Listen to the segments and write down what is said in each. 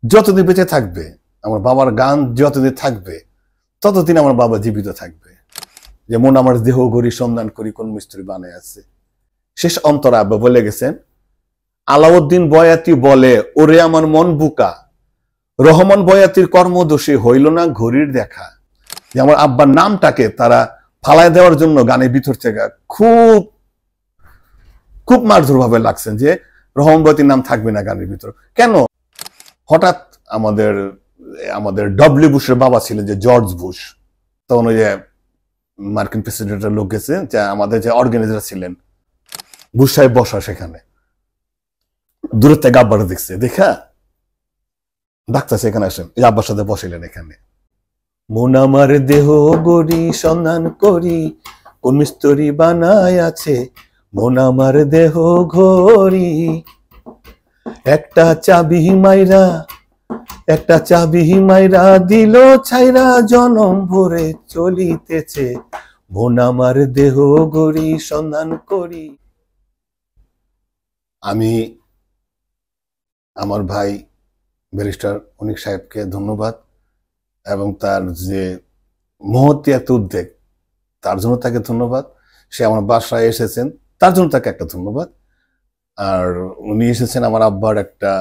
যতদিন বেঁচে থাকবে, আমার বাবার গান যতদিন থাকবে ততদিন আমার বাবা জীবিত থাকবে। যেমন আমার দেহ গড়ি সন্ধান করি কোন মিস্ত্রি বানায় আছে। শেষ অন্তরা আব্বা বলে গেছেন, আলাউদ্দিন বয়াতি বলে ওরে আমার মন বুকা, রহমান বয়াতির কর্মদোষী হইল না ঘড়ির দেখা। যে আমার আব্বার নামটাকে তারা ফালায় দেওয়ার জন্য গানের ভিতর থেকে খুব খুব মারধর ভাবে লাগছেন যে রহমান বয়াতির নাম থাকবে না গানের ভিতর। কেন? হঠাৎ আমাদের আমাদের ডব্লিউ বুশের বাবা ছিলেন যে জর্জ বুশ, তখন ওই যে মার্কিন প্রেসিডেন্টের লোক গেছে, যে আমাদের যে অর্গানাইজার ছিলেন বুশ সাহেব বসা, সেখানে দূরের থেকে আব্বাটা দেখছে, দেখা ডাক্তার সেখানে আসেন, এই আব্বার সাথে বসিলেন এখানে। মন আমার দেহ গড়ি সন্ধান করি কোন মিস্ত্রি বানায় আছে, মন আমার দেহ ঘড়ি একটা চাবি মাইরা দিল ছাইরা জনম ভরে চলিতেছে, মন আমার দেহ গড়ি সন্ধান করি। আমি আমার ভাই ব্যারিস্টার অনিক সাহেবকে ধন্যবাদ, এবং তার যে মহৎ একটা উদ্যোগ, তার জন্য তাকে ধন্যবাদ। সে আমার বাসায় এসেছেন, তার জন্য তাকে একটা ধন্যবাদ। আর উনি এসেছেন আমার আব্বার একটা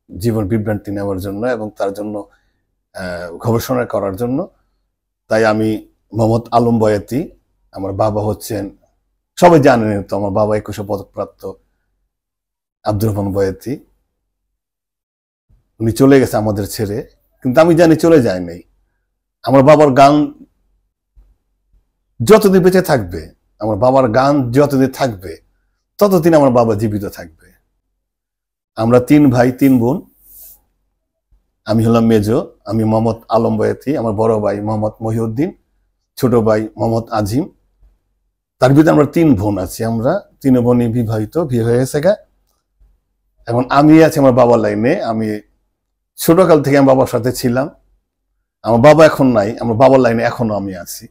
জীবন বিভ্রান্তি নেওয়ার জন্য এবং তার জন্য গবেষণা করার জন্য। তাই আমি মোহাম্মদ আলম বয়াতি, আমার বাবা হচ্ছেন, সবাই জানেন তো, আমার বাবা 21 পদকপ্রাপ্ত আব্দুর রহমান বয়াতি। উনি চলে গেছে আমাদের ছেড়ে, কিন্তু আমি জানি চলে যায় নাই। আমার বাবার গান যতদিন বেঁচে থাকবে, আমার বাবার গান যতদিন থাকবে ততদিন আমার বাবা জীবিত থাকবে। আমরা 3 ভাই 3 বোন। আমি হলাম মেজো, আমি মোহাম্মদ আলম বয়াতি, আমার বড় ভাই মোহাম্মদ মহিউদ্দিন, ছোট ভাই মোহাম্মদ আজিম। তার ভিতরে আমরা 3 বোন আছি। আমরা 3 বোনই বিবাহিত, বিয়ে হয়ে গেছে গা। এখন আমি আছি আমার বাবার লাইনে। আমি ছোটকাল থেকে আমার বাবার সাথে ছিলাম। আমার বাবা এখন নাই, আমার বাবার লাইনে এখনো আমি আছি।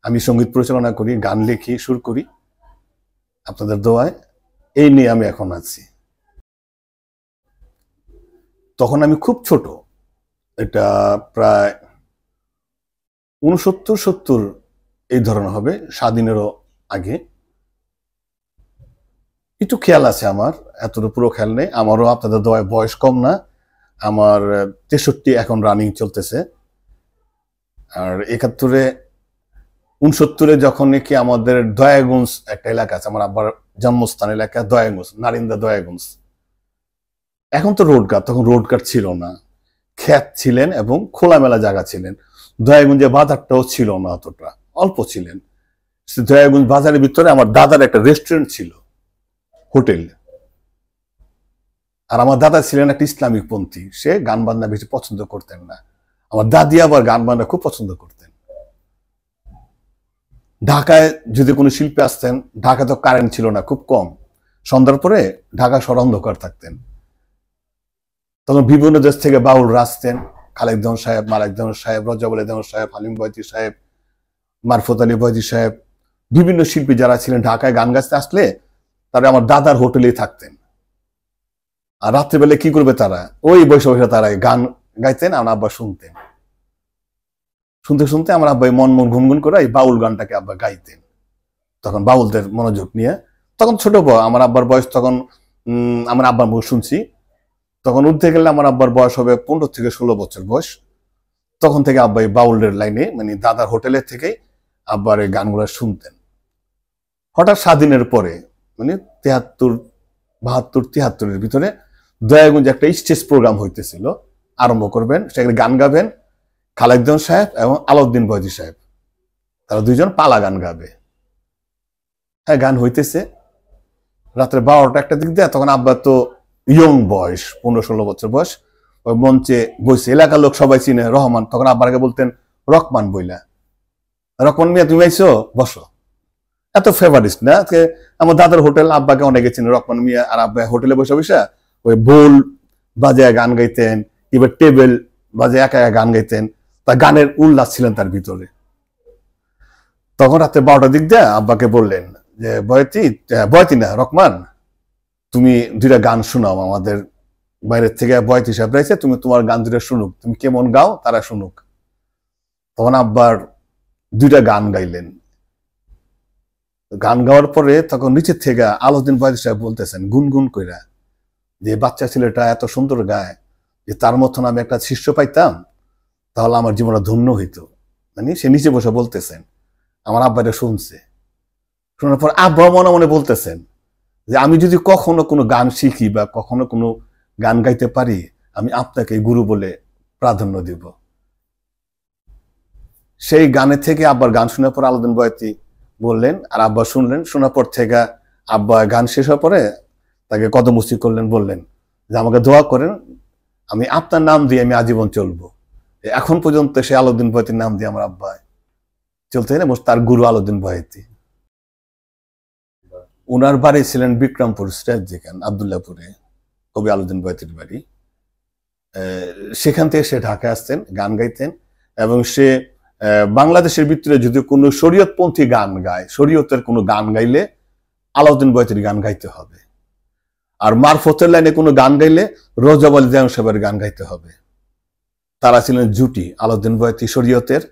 আমি সঙ্গীত পরিচালনা করি, গান লিখি, সুর করি, আপনাদের দোয়ায়। এই নিয়ে আমি এখন আছি। তখন আমি খুব ছোট, এটা প্রায় 69-70 এই ধরনের হবে, স্বাধীনেরও আগে। একটু খেয়াল আছে আমার, এতটা পুরো খেয়াল নেই। আমারও আপনাদের দোয়ায় বয়স কম না, আমার 63 এখন রানিং চলতেছে। আর 71-এ 69-এ যখন নাকি আমাদের দয়াগঞ্জ একটা এলাকা আছে, আমার আব্বার জন্মস্থান এলাকা দয়াগঞ্জ, নারিন্দা দয়াগঞ্জ। এখন তো রোডঘাট, তখন রোডঘাট ছিল না, ক্ষেত ছিলেন এবং খোলামেলা জায়গা ছিলেন। দয়াগঞ্জে বাজারটাও ছিল না, অতটা অল্প ছিলেন। দয়াগঞ্জ বাজারের ভিতরে আমার দাদার একটা রেস্টুরেন্ট ছিল, হোটেল। আর আমার দাদা ছিলেন একটা ইসলামিক পন্থী, সে গান বাজনা বেশি পছন্দ করতেন না। আমার দাদি আবার গান বাজনা খুব পছন্দ করতেন। ঢাকায় যদি কোনো শিল্পী আসতেন, ঢাকা তো কারেন্ট ছিল না, খুব কম, সন্ধ্যার পরে ঢাকা শহর অন্ধকার থাকতেন। তখন বিভিন্ন দেশ থেকে বাউলরা আসতেন, খালেক দেওয়ান সাহেব, মালেক দেওয়ান সাহেব, রজব আলী দেওয়ান সাহেব, হালিম বয়াতি সাহেব, মারফত আলী বয়াতি সাহেব, বিভিন্ন শিল্পী যারা ছিলেন ঢাকায় গান গাইতে আসলে তারা আমার দাদার হোটেলেই থাকতেন। আর রাত্রিবেলা কি করবে তারা, ওই বসে বসে তারা গান গাইতেন, আমার আব্বা শুনতেন। শুনতে শুনতে আমার আব্বাই মন গুনগুন করে এই বাউল গানটাকে আব্বা গাইতেন, তখন বাউলদের মনোযোগ নিয়ে। তখন ছোট আমার আব্বার বয়স, তখন আমার আব্বার মুখ শুনছি, তখন উঠতে গেলে আমার আব্বার বয়স হবে 15 থেকে 16 বছর বয়স। তখন থেকে আব্বাই বাউলের লাইনে, মানে দাদার হোটেলের থেকেই আব্বার এই গানগুলো শুনতেন। হঠাৎ স্বাধীনের পরে, মানে 73, 72, 73-এর ভিতরে দয়াগঞ্জে একটা স্টেজ প্রোগ্রাম হইতেছিল, আরম্ভ করবেন, সেখানে গান গাবেন খালেক দেওয়ান সাহেব এবং আলাউদ্দিন বয়াতি সাহেব, তারা 2 জন পালা গান গাবে। হ্যাঁ, গান হইতেছে রাত্রে 12টা 1টা দিক দিয়ে। তখন আব্বা তো ইয়ং বয়স, 15-16 বছর বয়স, ওই মঞ্চে বসে, এলাকার লোক সবাই চিনে রহমান। তখন আব্বাকে বলতেন রকমান বইলা, রকমান মিয়া তুমি আইসো, বসো। এত ফেভারিস্ট না, আমার দাদার হোটেল, আব্বাকে অনেকে চিনে রকমান মিয়া। আর আব্বা হোটেলে বসে বসে ওই বোল বাজায় গান গাইতেন, এবার টেবিল বাজে একা একা গান গাইতেন। তা গানের উল্লাস ছিলেন তার ভিতরে। তখন রাতে 12টার দিক দিয়ে আব্বাকে বললেন যে বয়াতি না রকমান, তুমি 2টা গান শোনাও আমাদের বাইরের থেকে বয়তি সাহেব রাইছে, তুমি তোমার গান দুটা শুনুক, তুমি কেমন গাও তারা শুনুক। তখন আব্বার দুইটা গান গাইলেন। গান গাওয়ার পরে তখন নিচের থেকে আলাউদ্দিন বয়তি সাহেব বলতেছেন গুনগুন কইরা যে বাচ্চা ছেলেটা এত সুন্দর গায়, যে তার মতন আমি একটা শিষ্য পাইতাম তাহলে আমার জীবনটা ধন্য হইতো। মানে সে নিচে বসে বলতেছেন, আমার আব্বা এটা শুনছে। শোনার পর আব্বা মনে মনে বলতেছেন যে আমি যদি কখনো কোনো গান শিখি বা কখনো কোনো গান গাইতে পারি, আমি আপনাকে গুরু বলে প্রাধান্য দিব। সেই গানের থেকে আব্বার গান শোনার পর আলাউদ্দিন বয়াতি বললেন, আর আব্বা শুনলেন। শোনার পর থেকে আব্বা গান শেষ হওয়ার পরে তাকে কদমবুসি করলেন, বললেন যে আমাকে দোয়া করেন, আমি আপনার নাম দিয়ে আমি আজীবন চলবো। এখন পর্যন্ত সে আলাউদ্দিন বয়াতির নাম দিয়ে আমার আব্বা চলতে না, তার গুরু আলাউদ্দিন বয়াতি। ওনার বাড়ি ছিলেন বিক্রমপুর স্টেট, যেখানে আবদুল্লাহপুরে কবি আলাউদ্দিন বয়াতির বাড়ি। সেখান থেকে সে ঢাকায় আসতেন, গান গাইতেন। এবং সে বাংলাদেশের ভিতরে যদি কোনো শরীয়তপন্থী গান গায়, শরীয়তের কোনো গান গাইলে আলাউদ্দিন বয়াতির গান গাইতে হবে। আর মারফতের লাইনে কোনো গান গাইলে রজব আলী দেওয়ান সাহেবের গান গাইতে হবে। তারা ছিলেন জুটি, আলাউদ্দিন বয়াতি শরীয়তের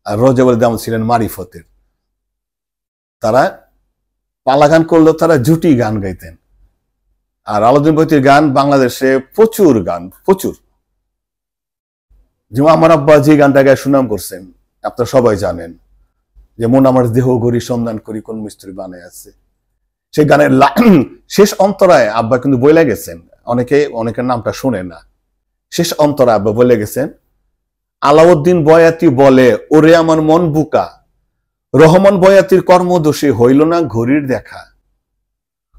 আর রজব আলী দেওয়ান ছিলেন মারিফতের। তারা পালা গান করলেও তারা জুটি গান গাইতেন। আর আলাউদ্দিন বয়াতির গান বাংলাদেশে প্রচুর গান, প্রচুর। যেমন আমার আব্বা যে গানটা গায়ে সুনাম করছেন আপনারা সবাই জানেন, যেমন আমার দেহ গড়ি সন্ধান করি কোন মিস্ত্রি বানায় আছে। সেই গানের শেষ অন্তরায় আব্বা কিন্তু বলে গেছেন, অনেকের নামটা শুনে না। শেষ অন্তরায় আব্বা বলে গেছেন, আলাউদ্দিন বয়াতি বলে ওরে আমার মন বুকা, রহমান বয়াতির কর্মদোষে হইল না ঘড়ির দেখা,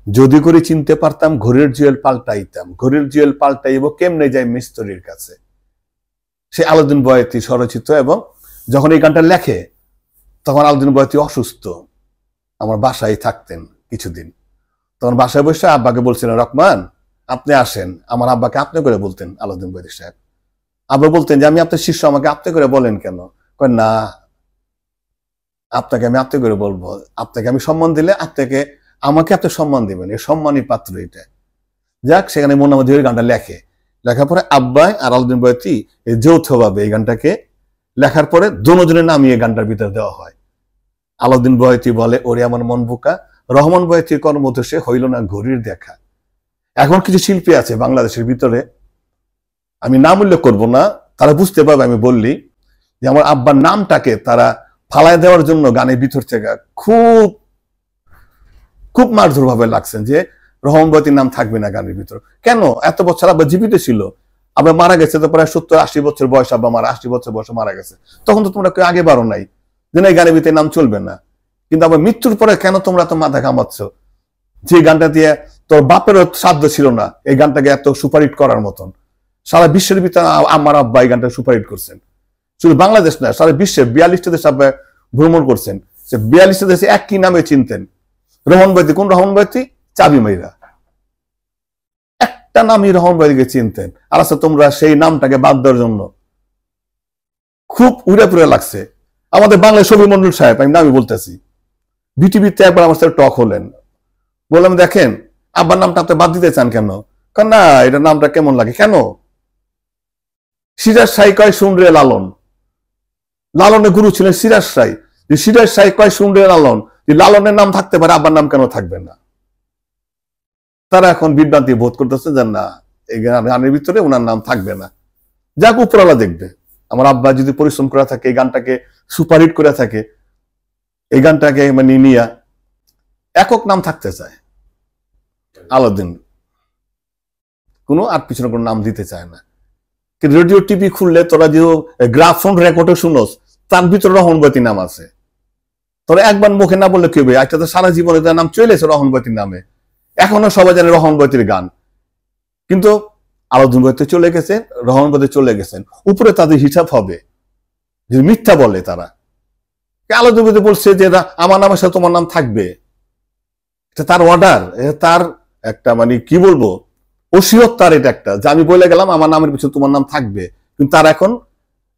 যদি করে চিনতে পারতাম ঘড়ির জুয়েল পাল্টাইতাম, ঘড়ির জুয়েল পাল্টাইব কেমনে যাই মিস্ত্রির কাছে। সে আলাউদ্দিন বয়াতি স্বরচিত। এবং যখন এই গানটা লেখে তখন আলাউদ্দিন বয়াতি অসুস্থ, আমার বাসায় থাকতেন কিছুদিন। তখন বাসায় বসে আব্বাকে বলছিলেন, রহমান আপনি আসেন। আমার আব্বাকে আপনি করে বলতেন আলাউদ্দিন বয়াতি সাহেব। আব্বা বলতেন যে আমি আপনার শিষ্য, আমাকে আপনি করে বলেন কেন? না, আপনাকে আমি আপনি করে বলবো, আপনাকে আমি সম্মান দিলে আপনাকে আমাকে আপনি সম্মান দিবেন, এই সম্মানী পাত্র এটা। যাক, সেখানে মোনামদি ওই গানটা লেখে। লেখার পরে আব্বাই আর আলাউদ্দিন বয়াতি যৌথভাবে এই গানটাকে লেখার পরে দুজনে নামিয়ে গানটার ভিতরে দেওয়া হয়। আলাউদ্দিন বয়াতি বলে ওরে আমার মন বোকা, রহমান বয়াতির কর্মদোষে হইল না ঘড়ির দেখা। এখন কিছু শিল্পী আছে বাংলাদেশের ভিতরে, আমি নাম উল্লেখ করব না, তারা বুঝতে পারবে আমি বললি, যে আমার আব্বার নামটাকে তারা ফালায় দেওয়ার জন্য গানের ভিতর থেকে খুব খুব মারধর ভাবে লাগছেন যে রহমান বয়াতির নাম থাকবে না গানের ভিতর। কেন? এত বছর আব্বা জীবিত ছিল, আবার মারা গেছে তো প্রায় 70-80 বছর বয়স, আব্বা মারা 80 বছর বয়সে মারা গেছে। তখন তো তোমরা কেউ আগে বাড়ো নাই যে না এই গানের ভিতরে নাম চলবে না। কিন্তু আবার মৃত্যুর পরে কেন তোমরা তো মাথা ঘামাচ্ছ? যে গানটা দিয়ে তোর বাপেরও সাধ্য ছিল না এই গানটাকে এত সুপারহিট করার মতন। সারা বিশ্বের ভিতরে আমার আব্বা এই গানটা সুপারহিট করছেন। শুধু বাংলাদেশ না, সারা বিশ্বে 42টা দেশ আব্বা ভ্রমণ করছেন। সে 42টা দেশে একই নামে চিনতেন। রহমান বয়াতি, কোন রহমান বয়াতি? চাবি মাইরা, একটা নামই রহমান বয়াতিকে চিনতেন। আর আচ্ছা, তোমরা সেই নামটাকে বাদ দেওয়ার জন্য খুব উড়ে পুড়ে লাগছে। আমাদের বাংলায় শফি মন্ডল সাহেব, আমি নামই বলতেছি, বিটিভিতে একবার আমার সাথে টক হলেন, বললাম দেখেন আব্বার নামটা আপনি বাদ দিতে চান কেন? না, এটা নামটা কেমন লাগে। কেন? সিরাজ শাহী কয় শুন রে লালন, লালনের গুরু ছিলেন সিরাজ শাহী। সিরাজ শাহী কয় শুন রে লালন, লালনের নাম থাকতে পারে, আব্বার নাম কেন থাকবে না? তারা এখন বিভ্রান্তি বোধ করতেছে যে না, এই গানের ভিতরে ওনার নাম থাকবে না। যাক, উপরওয়ালা দেখবে। আমার আব্বা যদি পরিশ্রম করে থাকে, এই গানটাকে সুপারহিট করে থাকে, এই গানটাকে মানে নিয়া একক নাম থাকতে চায় আলাউদ্দিন, কোনো আর পিছনে কোনো নাম দিতে চায় না। কিন্তু রেডিও টিভি খুললে তোরা যে গ্রাফোন রেকর্ডে শুনোস, তার ভিতরে রহমান বয়াতির নাম আছে। তোরা একবার মুখে না বললে কি হবে? একটা তো সারা জীবনে তার নাম চলেছে রহমান বয়াতির নামে, এখনো সবাই জানে রহমান বয়াতির গান। কিন্তু আলাউদ্দিন বয়াতি চলে গেছেন, রহমান বয়াতি চলে গেছেন, উপরে তাদের হিসাব হবে যে মিথ্যা বলে তারা। আলাউদ্দিন বয়াতি বলছে যে আমার নামের সাথে তোমার নাম থাকবে, এটা তার অর্ডার, তার একটা মানে কি বলবো ওসিয়ত তার, এটা একটা যে আমি বলে গেলাম আমার নামের পিছনে তোমার নাম থাকবে। কিন্তু তার এখন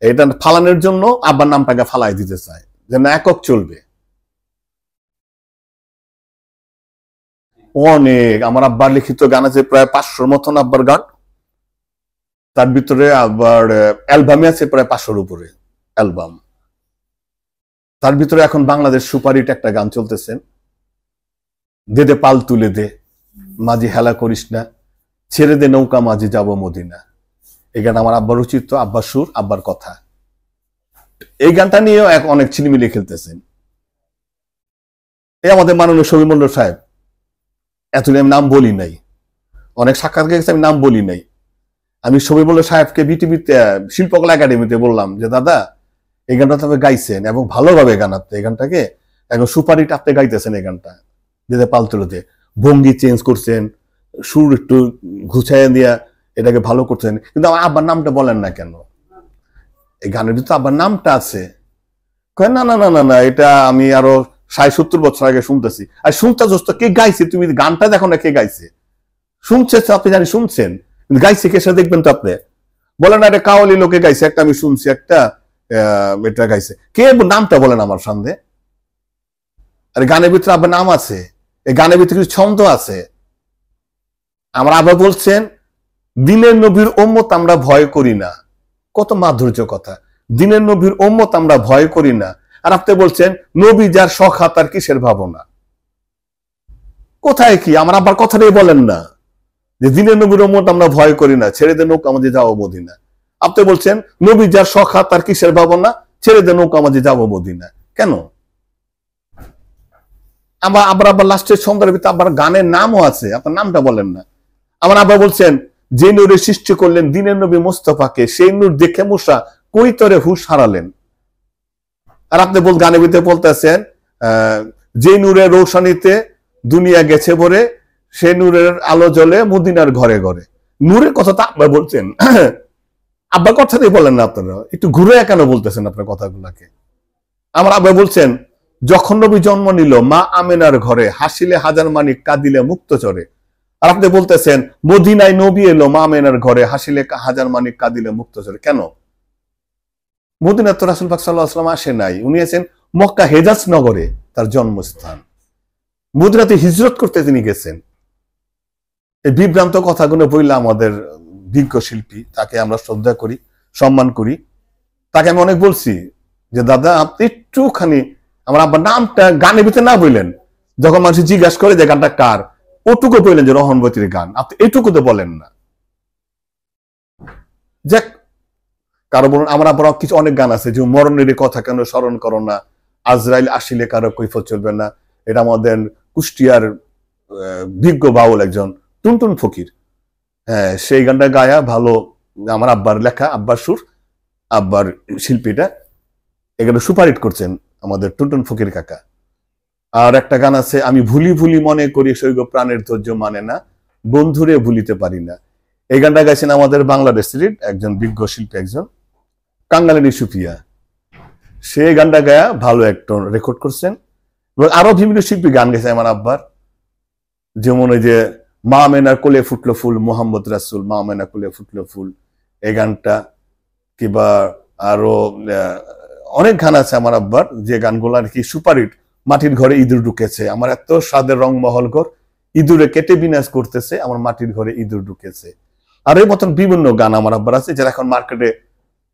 এটা ফালানোর জন্য আব্বার নামটাকে ফালাই দিতে চায় যে না একক চলবে। অনেক আমার আব্বার লিখিত গান আছে, প্রায় 500 মতন আব্বার গান। তার ভিতরে আবার অ্যালবামে আছে প্রায় 500-র উপরে অ্যালবাম। তার ভিতরে এখন বাংলাদেশ সুপারহিট একটা গান চলতেছে, দে দে পাল তুলে দে, মাঝি হেলা করিস না, ছেড়ে দে নৌকা মাঝি যাব মদিনা। এই গান আমার আব্বার রচিত, আব্বার সুর, আব্বার কথা। এই গানটা নিয়েও অনেক ছিনিমিলি খেলতেছেন। এই আমাদের মাননীয় শফিউল মন্ডল সাহেব, এতদিন আমি নাম বলি নাই, অনেক সাক্ষাৎকার গেছে আমি নাম বলি নাই। আমি শফিউল মন্ডল সাহেবকে বিটিভিতে শিল্পকলা একাডেমিতে বললাম যে দাদা এই গানটা তো আপনি গাইছেন এবং ভালোভাবে গান, আপনি এই গানটাকে এখন সুপারহিট আপনি গাইতেছেন। এই গানটা যেতে পালতুলোতে ভঙ্গি চেঞ্জ করছেন, সুর একটু ঘুছাইয়া দিয়া এটাকে ভালো করছেন, কিন্তু আমার আব্বার নামটা বলেন না কেন? এই গানের ভিতরে আব্বার নামটা আছে। না না না না না, এটা আমি আরো 60-70 বছর আগে শুনতেছি। আর শুনতে দোস্ত কে গাইছে, তুমি গানটা দেখো না কে গাইছে। শুনছে আপনি জানি শুনছেন, কিন্তু গাইছে কে সে দেখবেন তো আপনি। বলেন এটা কাওয়ালি লোকে গাইছে, একটা আমি শুনছি, একটা এটা গাইছে, কে নামটা বলেন আমার সামনে। আর গানের ভিতরে আবার নাম আছে, এই গানের ভিতরে কিছু ছন্দ আছে। আমরা আবার বলছেন দিনের নবীর উম্মত আমরা ভয় করি না, কত মাধুর্য কথা। দিনের নবীর উম্মত আমরা ভয় করি না, আর আপনি বলছেন নবী যার সখা তার কিসের ভাবনা। কোথায় কি আমার আবার কথাটাই বলেন না যে দিনের নবীর উম্মত আমরা ভয় করি না, ছেড়ে দে নৌকা আমাদের যাবো মদিনা। আপনি বলছেন নবী যার সখা তার কিসের ভাবনা, ছেড়ে দে নৌকা আমাদের যাবো মদিনা। কেন? আবার লাস্টের ছন্দের ভিতরে আবার গানের নামও আছে, আপনার নামটা বলেন না। আমার আবার বলছেন যে নূরে সৃষ্টি করলেন দিনের নবী মোস্তফাকে, সেই নূর দেখে মুসা কই তরে হুশ হারালেন। আর আপনি গানের ভিতরে বলতেছেন যে নূরের রৌশনীতে দুনিয়া গেছে ভরে, সে নূরের আলো জ্বলে মদিনার ঘরে ঘরে। নূরের কথা তো আব্বা বলছেন, আব্বার কথাতেই বলেন না আপনারা, একটু ঘুরে কেন বলতেছেন আপনার কথাগুলাকে। আমার আব্বা বলছেন যখন নবী জন্ম নিল মা আমেনার ঘরে, হাসিলে হাজার মানিক কাঁদিলে মুক্ত চরে। আর আপনি বলতেছেন মদিনায় নবী এলো মা আমেনার ঘরে, হাসিলে হাজার মানিক কাঁদিলে মুক্ত চরে। কেন? মদিনা তো রাসূল পাক সাল্লাল্লাহু আলাইহি ওয়াসাল্লাম আসে নাই, উনি আছেন মক্কা হেজাজ নগরে, তার জন্মস্থান। মদিনাতে হিজরত করতে তিনি গেছেন। এই বিভ্রান্ত কথাগুলো বললে আমাদের বিজ্ঞ শিল্পী, তাকে আমরা শ্রদ্ধা করি, সম্মান করি। তাকে আমি অনেক বলছি যে দাদা আপনি একটুখানি আমার আব্বার নামটা গানের ভিতরে না বললেন, যখন মানুষ জিজ্ঞাসা করে যে গানটা কার, ওটুকু বললেন যে রহনবতীর গান, আপনি এটুকু তো বলেন না। যাক, কারো বলুন আমরা আবার কিছু অনেক গান আছে যে মরণের কথা কেন স্মরণ করো না, আজরাইল আসিলে কারো কৈফত চলবে না। এটা আমাদের কুষ্টিয়ার বিজ্ঞ বাউল একজন টুনটুন ফকির, হ্যাঁ সেই গানটা গায়া ভালো। আমার আব্বার লেখা, আব্বার সুর, আব্বার শিল্পীটা এখানে সুপারহিট করছেন আমাদের টুনটুন ফকির কাকা। আর একটা গান আছে আমি ভুলি ভুলি মনে করি সৈগ প্রাণের ধৈর্য মানে না, বন্ধুরে ভুলিতে পারি না। এই গানটা গাইছেন আমাদের বাংলাদেশের একজন বিজ্ঞ শিল্পী, একজন কাঙ্গালিনী সুফিয়া। সে গানটা গায়া ভালো একটা রেকর্ড করছেন। এবং আরো বিভিন্ন শিল্পী গান গেছে আমার আব্বার, যেমন ওই যে মা মেনার কোলে ফুটলো ফুল, মোহাম্মদ রাসূল মা মেনার কোলে ফুটলো ফুল, এই গানটা। কিংবা আরো অনেক গান আছে আমার আব্বার, যে গানগুলো আর কি সুপারহিট। মাটির ঘরে ইঁদুর ঢুকেছে, আমার এত স্বাদের রংমহল ঘর, ইঁদুরে কেটে বিনাশ করতেছে, আমার মাটির ঘরে ইঁদুর ঢুকেছে। আর এই মতন বিভিন্ন গান আমার আব্বার আছে, যারা এখন মার্কেটে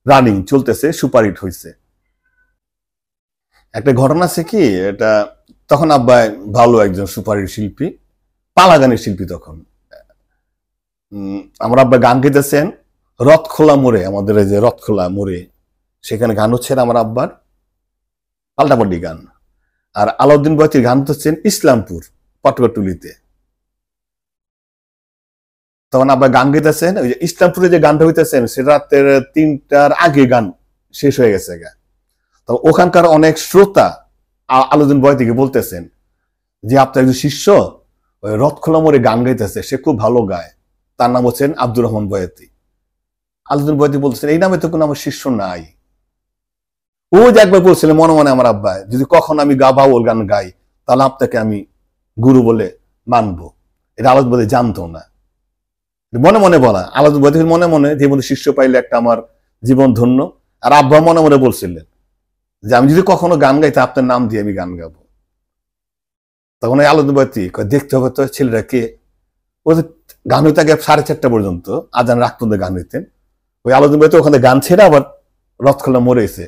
রানিং চলতেছে, সুপারহিট হয়েছে। একটা ঘটনা আছে কি, এটা তখন আব্বা ভালো একজন সুপারহিট শিল্পী, পালা গানের শিল্পী তখন। আমার আব্বা গান গাইতেছেন রথখোলা মোড়ে, আমাদের এই যে রথখোলা মোড়ে, সেখানে গান হচ্ছেন আমার আব্বার পাল্টাপাল্টি গান। আর আলাউদ্দিন বয়তির গান হচ্ছেন ইসলামপুর পটকাটুলিতে। তখন আব্বা গান গাইতেছেন, ওই যে ইসলামপুরে যে গানটা হইতেছেন সেটা রাতের 3টার আগে গান শেষ হয়ে গেছে। তো ওখানকার অনেক শ্রোতা আলাউদ্দিন বয়তিকে বলতেছেন যে আপনার একজন শিষ্য ওই রথখোলা মোড়ে গান গাইতেছে, সে খুব ভালো গায়, তার নাম হচ্ছেন আব্দুর রহমান বয়াতি। আলাউদ্দিন বয়াতি বলতেছেন এই নামে তো কোনো আমার শিষ্য নাই। ও যে একবার বলছিলেন মনে মনে আমার আব্বা, যদি কখন আমি বাউল গান গাই তাহলে আপনাকে আমি গুরু বলে মানবো। এটা আলাউদ্দিন বয়াতি জানতো না, মনে মনে বলা। আলাউদ্দিন বয়াতি মনে মনে যে মধ্যে শিষ্য পাইলে একটা আমার জীবন ধন্য। আর আব্বা মনে মনে বলছিলেন যে আমি যদি কখনো গান গাই তা আপনার নাম দিয়ে আমি গান গাবো। তখন ওই আলাউদ্দিন বয়াতি দেখতে হবে তো ছেলেরা কে। ও গান হইতে আগে 4:30 পর্যন্ত, আজান রাত পর্যন্ত গান হইতেন। ওই আলাউদ্দিন ভাই তো ওখানে গান ছেড়ে আবার রথখোলা মরেছে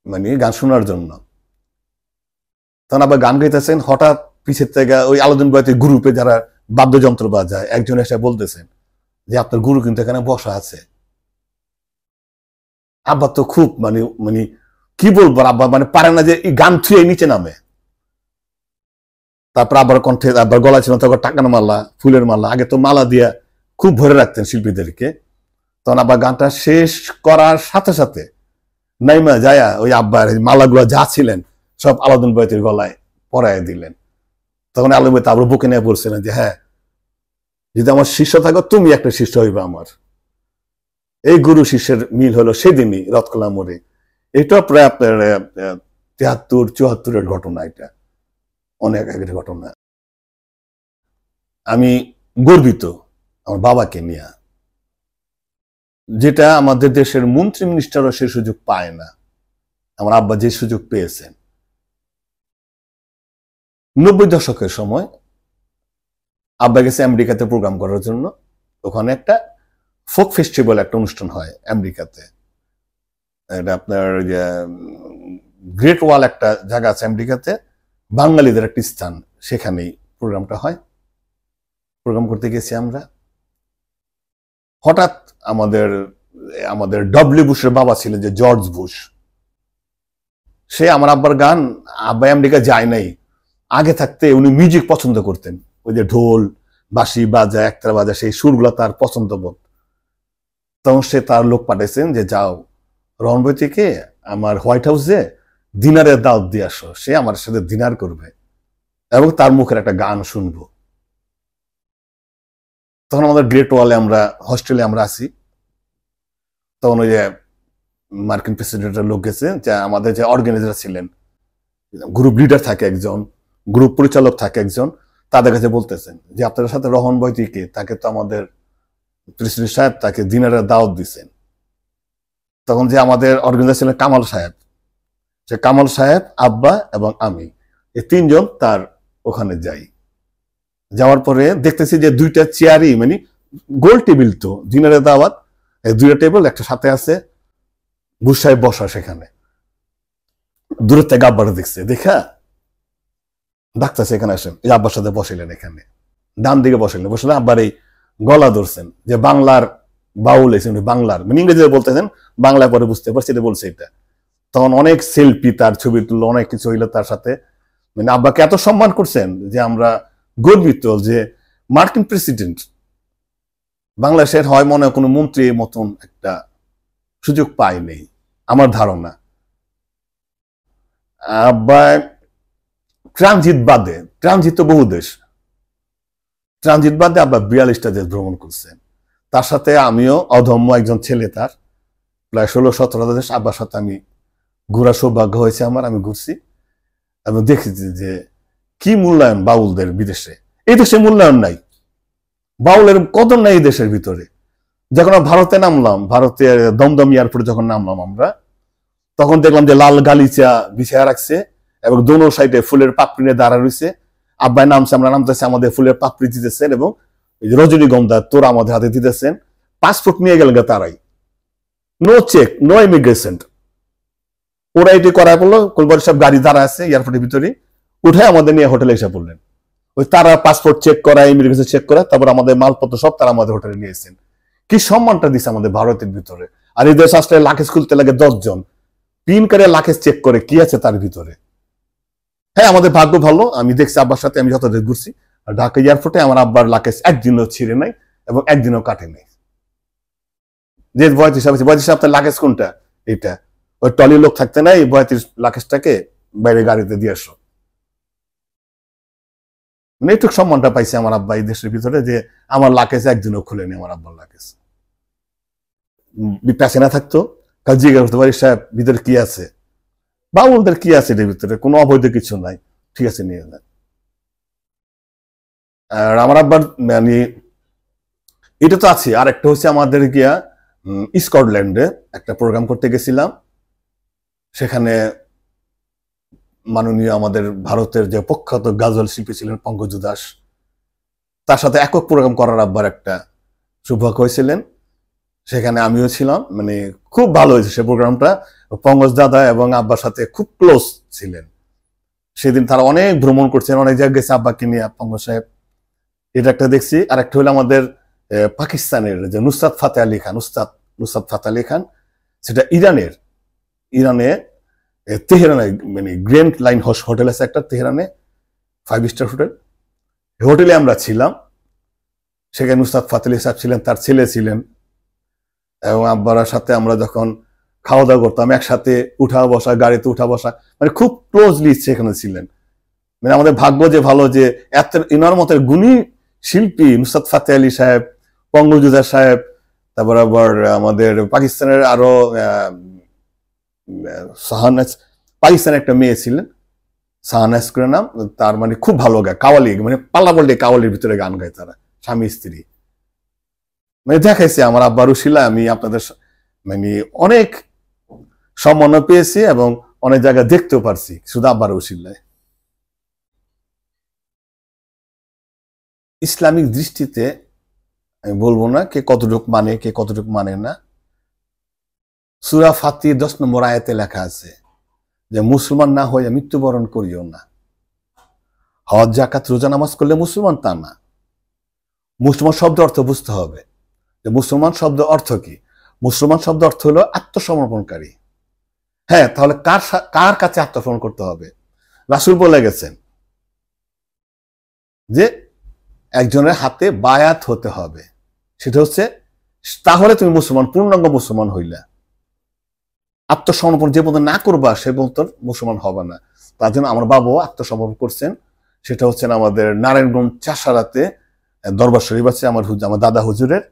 মানে গান শোনার জন্য। তখন আবার গান গাইতেছেন, হঠাৎ পিছের থেকে ওই আলাউদ্দিন ভাইতে গ্রুপে যারা বাদ্যযন্ত্র বাজায় একজন এসে বলতেছেন যে আপনার গুরু কিন্তু এখানে বসা আছে। আব্বা তো খুব মানে মানে কি বলবো, আব্বা মানে পারে না যে এই গান থুয়ে নিচে নামে। তারপর আবার কণ্ঠে আবার গলা ছিল তখন টাকার মালা, ফুলের মালা, আগে তো মালা দিয়া খুব ভরে রাখতেন শিল্পীদেরকে। তখন আবার গানটা শেষ করার সাথে সাথে নাইমা যায়া ওই আব্বার মালাগুলা যা ছিলেন সব আলাউদ্দিন ভাইয়ের গলায় পরায় দিলেন। তখন আলাউদ্দিন ভাই আবার বুকে নিয়ে বলছিলেন যে হ্যাঁ, যদি আমার শিষ্য থাকো তুমি একটা শিষ্য হইবে আমার। এই গুরু শিষ্যের মিল হলো সেদিনই রথখোলা মোড়ে। এটা প্রায় আপনার 73-74-এর ঘটনা, এটা অনেক আগের ঘটনা। আমি গর্বিত আমার বাবাকে নিয়ে, যেটা আমাদের দেশের মন্ত্রী মিনিস্টারও সে সুযোগ পায় না। আমার আব্বা যে সুযোগ পেয়েছেন 90 দশকের সময় আব্বা গেছে আমেরিকাতে প্রোগ্রাম করার জন্য। ওখানে একটা ফোক ফেস্টিভ্যাল একটা অনুষ্ঠান হয় আমেরিকাতে, এটা আপনার গ্রেট ওয়াল একটা জায়গা আছে আমেরিকাতে, বাঙালিদের একটা স্থান, সেখানেই প্রোগ্রামটা হয়। প্রোগ্রাম করতে গেছি আমরা। হঠাৎ আমাদের ডব্লিউ বুশের বাবা ছিলেন যে জর্জ বুশ, সে আমার আব্বার গান, আব্বা আমেরিকা যায় নাই, আগে থাকতে উনি মিউজিক পছন্দ করতেন, ওই যে ঢোল বাঁশি বাজা একতারা বাজা সেই সুরগুলো তার পছন্দ বোধ। তখন সে তার লোক পাঠাইছেন যে যাও রণবই থেকে আমার হোয়াইট হাউসে ডিনারের দাওয়াত দিয়ে আসো, সে আমার সাথে ডিনার করবে এবং তার মুখের একটা গান শুনবো। তখন আমাদের গ্রেট ওয়ালে আমরা হস্টেলে আমরা আছি। তখন ওই যে মার্কিন প্রেসিডেন্টের লোক গেছে, যে আমাদের যে অর্গানাইজার ছিলেন, গ্রুপ লিডার থাকে একজন, গ্রুপ পরিচালক থাকে একজন, তাদের কাছে বলতেছেন যে আপনাদের সাথে রহন বৈদিকে, তাকে তো আমাদের প্রেসিডেন্ট সাহেব তাকে ডিনারের দাওয়াত দিচ্ছেন। তখন যে আমাদের অর্গানাইজার ছিলেন কামাল সাহেব, সে কামাল সাহেব, আব্বা এবং আমি, এই তিনজন তার ওখানে যাই। যাওয়ার পরে দেখতেছি যে দুইটা চেয়ারই মানে গোল টেবিল, তো ডিনারের দাওয়াত, দুইটা টেবিল একটা সাথে আছে, বুশ সাহেব বসা সেখানে। দূরের থেকে আব্বাটা দেখছে, দেখা ডাক্তার এখানে আসেন, এই আব্বার সাথে বসিলেন, এখানে ডান দিকে বসিলেন, বসলে আব্বার এই গলা ধরছেন যে বাংলার বাউল এসে বাংলার মানে ইংরেজিতে বলতেছেন, বাংলায় পরে বুঝতে পারছি এটা বলছে এটা। তখন অনেক সেলফি, তার ছবি তুললো, অনেক কিছু হইলো তার সাথে। মানে আব্বাকে এত সম্মান করছেন যে আমরা গর্বিত যে মার্কিন প্রেসিডেন্ট বাংলাদেশের হয় মনে হয় কোনো মন্ত্রীর মতন একটা সুযোগ পায়নি আমার ধারণা। আব্বা ট্রানজিট বাদে, ট্রানজিট তো বহু দেশ, ট্রানজিট বাদে আব্বা 42টা দেশ ভ্রমণ করছেন। তার সাথে আমিও অধম্য একজন ছেলে, তার প্রায় 16-17 দেশ আব্বার সাথে আমি ঘোরার সৌভাগ্য হয়েছে আমার। আমি ঘুরছি এবং দেখেছি যে কি মূল্যায়ন বাউলদের বিদেশে। এই দেশে মূল্যায়ন নাই, বাউলের কদর নাই এই দেশের ভিতরে। যখন ভারতে নামলাম, ভারতের দমদম এয়ারপোর্টে যখন নামলাম আমরা, তখন দেখলাম যে লাল গালিচা বিছায়া রাখছে এবং দোনো সাইডে ফুলের পাপড়ি নিয়ে দাঁড়া রয়েছে। আব্বাই নামছে, আমরা নামতেছি, আমাদের ফুলের পাপড়ি দিতেছেন এবং রজনীগন্ধা তোরা আমাদের হাতে দিতেছেন। পাসপোর্ট নিয়ে গেলেন তারাই, নো চেক, নো ইমিগ্রেশন। ওরা এটি করায় বললো, কলবার সব গাড়ি দাঁড়া আছে এয়ারপোর্টের ভিতরে, উঠে আমাদের নিয়ে হোটেলে এসে পড়লেন। ওই তারা পাসপোর্ট চেক করা, ইমিগ্রেশন চেক করা, তারপর আমাদের মালপত্র সব তারা আমাদের হোটেলে নিয়েছেন। কি সম্মানটা দিচ্ছে আমাদের ভারতের ভিতরে। আর এই দেশ আসলে লাকেজ খুলতে লাগে 10 জন, পিন করে লাকেজ চেক করে কি আছে তার ভিতরে। হ্যাঁ, আমাদের ভাগ্য ভালো, আমি দেখছি আব্বার সাথে আমি যত দেশ ঘুরছি, ঢাকা এয়ারপোর্টে আমার আব্বার লাকেজ একদিনও ছিঁড়ে নাই এবং একদিনও কাটে নাই। যে 35 আপনার লাকেজ কোনটা, এটা ওই টলি লোক থাকতে নাই, 35 লাকেজটাকে বাইরে গাড়িতে দিয়ে আসো। মানে একটু সম্মানটা পাইছে আমার আব্বা এই দেশের ভিতরে, যে আমার লাকেজ একদিনও খুলেনি আমার আব্বার লাকেজ। প্যাসেনা থাকতো, কাল জিজ্ঞাসা করতে পারি সাহেব ভিতরে কি আছে, বাউলদের কি আছে এর ভিতরে, কোনো অবৈধ কিছু নাই, ঠিক আছে নিয়ে যান। আর আমার আব্বার মানে এটা তো আছে। আর একটা হচ্ছে আমাদের গিয়া স্কটল্যান্ডে একটা প্রোগ্রাম করতে গেছিলাম, সেখানে মাননীয় আমাদের ভারতের যে প্রখ্যাত গাজল শিল্পী ছিলেন পঙ্কজ দাস, তার সাথে একক প্রোগ্রাম করার আব্বার একটা সৌভাগ্য হয়েছিলেন। সেখানে আমিও ছিলাম, মানে খুব ভালো হয়েছে সে প্রোগ্রামটা। পঙ্কজ দাদা এবং আব্বার সাথে খুব ক্লোজ ছিলেন। সেদিন তারা অনেক ভ্রমণ করছেন, অনেক জায়গায় গেছে আব্বাকে নিয়ে পঙ্কজ সাহেব। এটা একটা দেখছি। আর একটা হলো আমাদের পাকিস্তানের যে নুসরাত ফাতে আলী খান, নুসরাত ফাতে আলী খান, সেটা ইরানে তেহরানে, মানে গ্র্যান্ড লাইন হোটেল আছে একটা তেহরানে, 5 স্টার হোটেল। হোটেলে আমরা ছিলাম, সেখানে নুসরাত ফাতে আলী সাহেব ছিলেন, তার ছেলে ছিলেন, এবং আব্বার সাথে আমরা যখন খাওয়া দাওয়া করতাম একসাথে, উঠা বসা, গাড়িতে উঠা বসা, মানে খুব ক্লোজলি সেখানে ছিলেন। মানে আমাদের ভাগ্য যে ভালো যে এত ইনার মতো গুণী শিল্পী নুসরাত ফাতে আলী সাহেব, পঙ্গজুদা সাহেব, তারপর আবার আমাদের পাকিস্তানের আরো সাহানাস, পাকিস্তানের একটা মেয়ে ছিলেন সাহানাস করে নাম, তার মানে খুব ভালো গায়, কাওয়ালি, মানে পাল্লা পাল্টে কাওয়ালির ভিতরে গান গায় তারা, স্বামী স্ত্রী। মানে দেখাইছে আমার আব্বার উশিলায় আমি আপনাদের মানে অনেক সম্মান পেয়েছি এবং অনেক জায়গায় দেখতেও পারছি শুধু আব্বার উশিলায়। ইসলামিক দৃষ্টিতে আমি বলবো না কে কতটুকু মানে কে কতটুকু মানে না। সূরা ফাতির 10 নম্বর আয়াতে লেখা আছে যে মুসলমান না হয়ে মৃত্যুবরণ করিও না। হজ জাকাত রোজা নামাজ করলে মুসলমান তা না। মুসলমান শব্দ অর্থ বুঝতে হবে যে মুসলমান শব্দ অর্থ কি। মুসলমান শব্দ অর্থ হলো আত্মসমর্পণকারী। হ্যাঁ, তাহলে কার কাছে আত্মসমর্পণ করতে হবে? রাসূল বলে গেছেন যে একজনের হাতে বায়াত হতে হবে, সেটা হচ্ছে তাহলে তুমি মুসলমান, পূর্ণাঙ্গ মুসলমান হইলা। আত্মসমর্পণ যে পর্যন্ত না করবা সে পর্যন্ত মুসলমান হবে না। তার জন্য আমার বাবাও আত্মসমর্পণ করছেন। সেটা হচ্ছেন আমাদের নারায়ণগঞ্জ চাষারাতে দরবার শরীফ আছে আমার দাদা হুজুরের,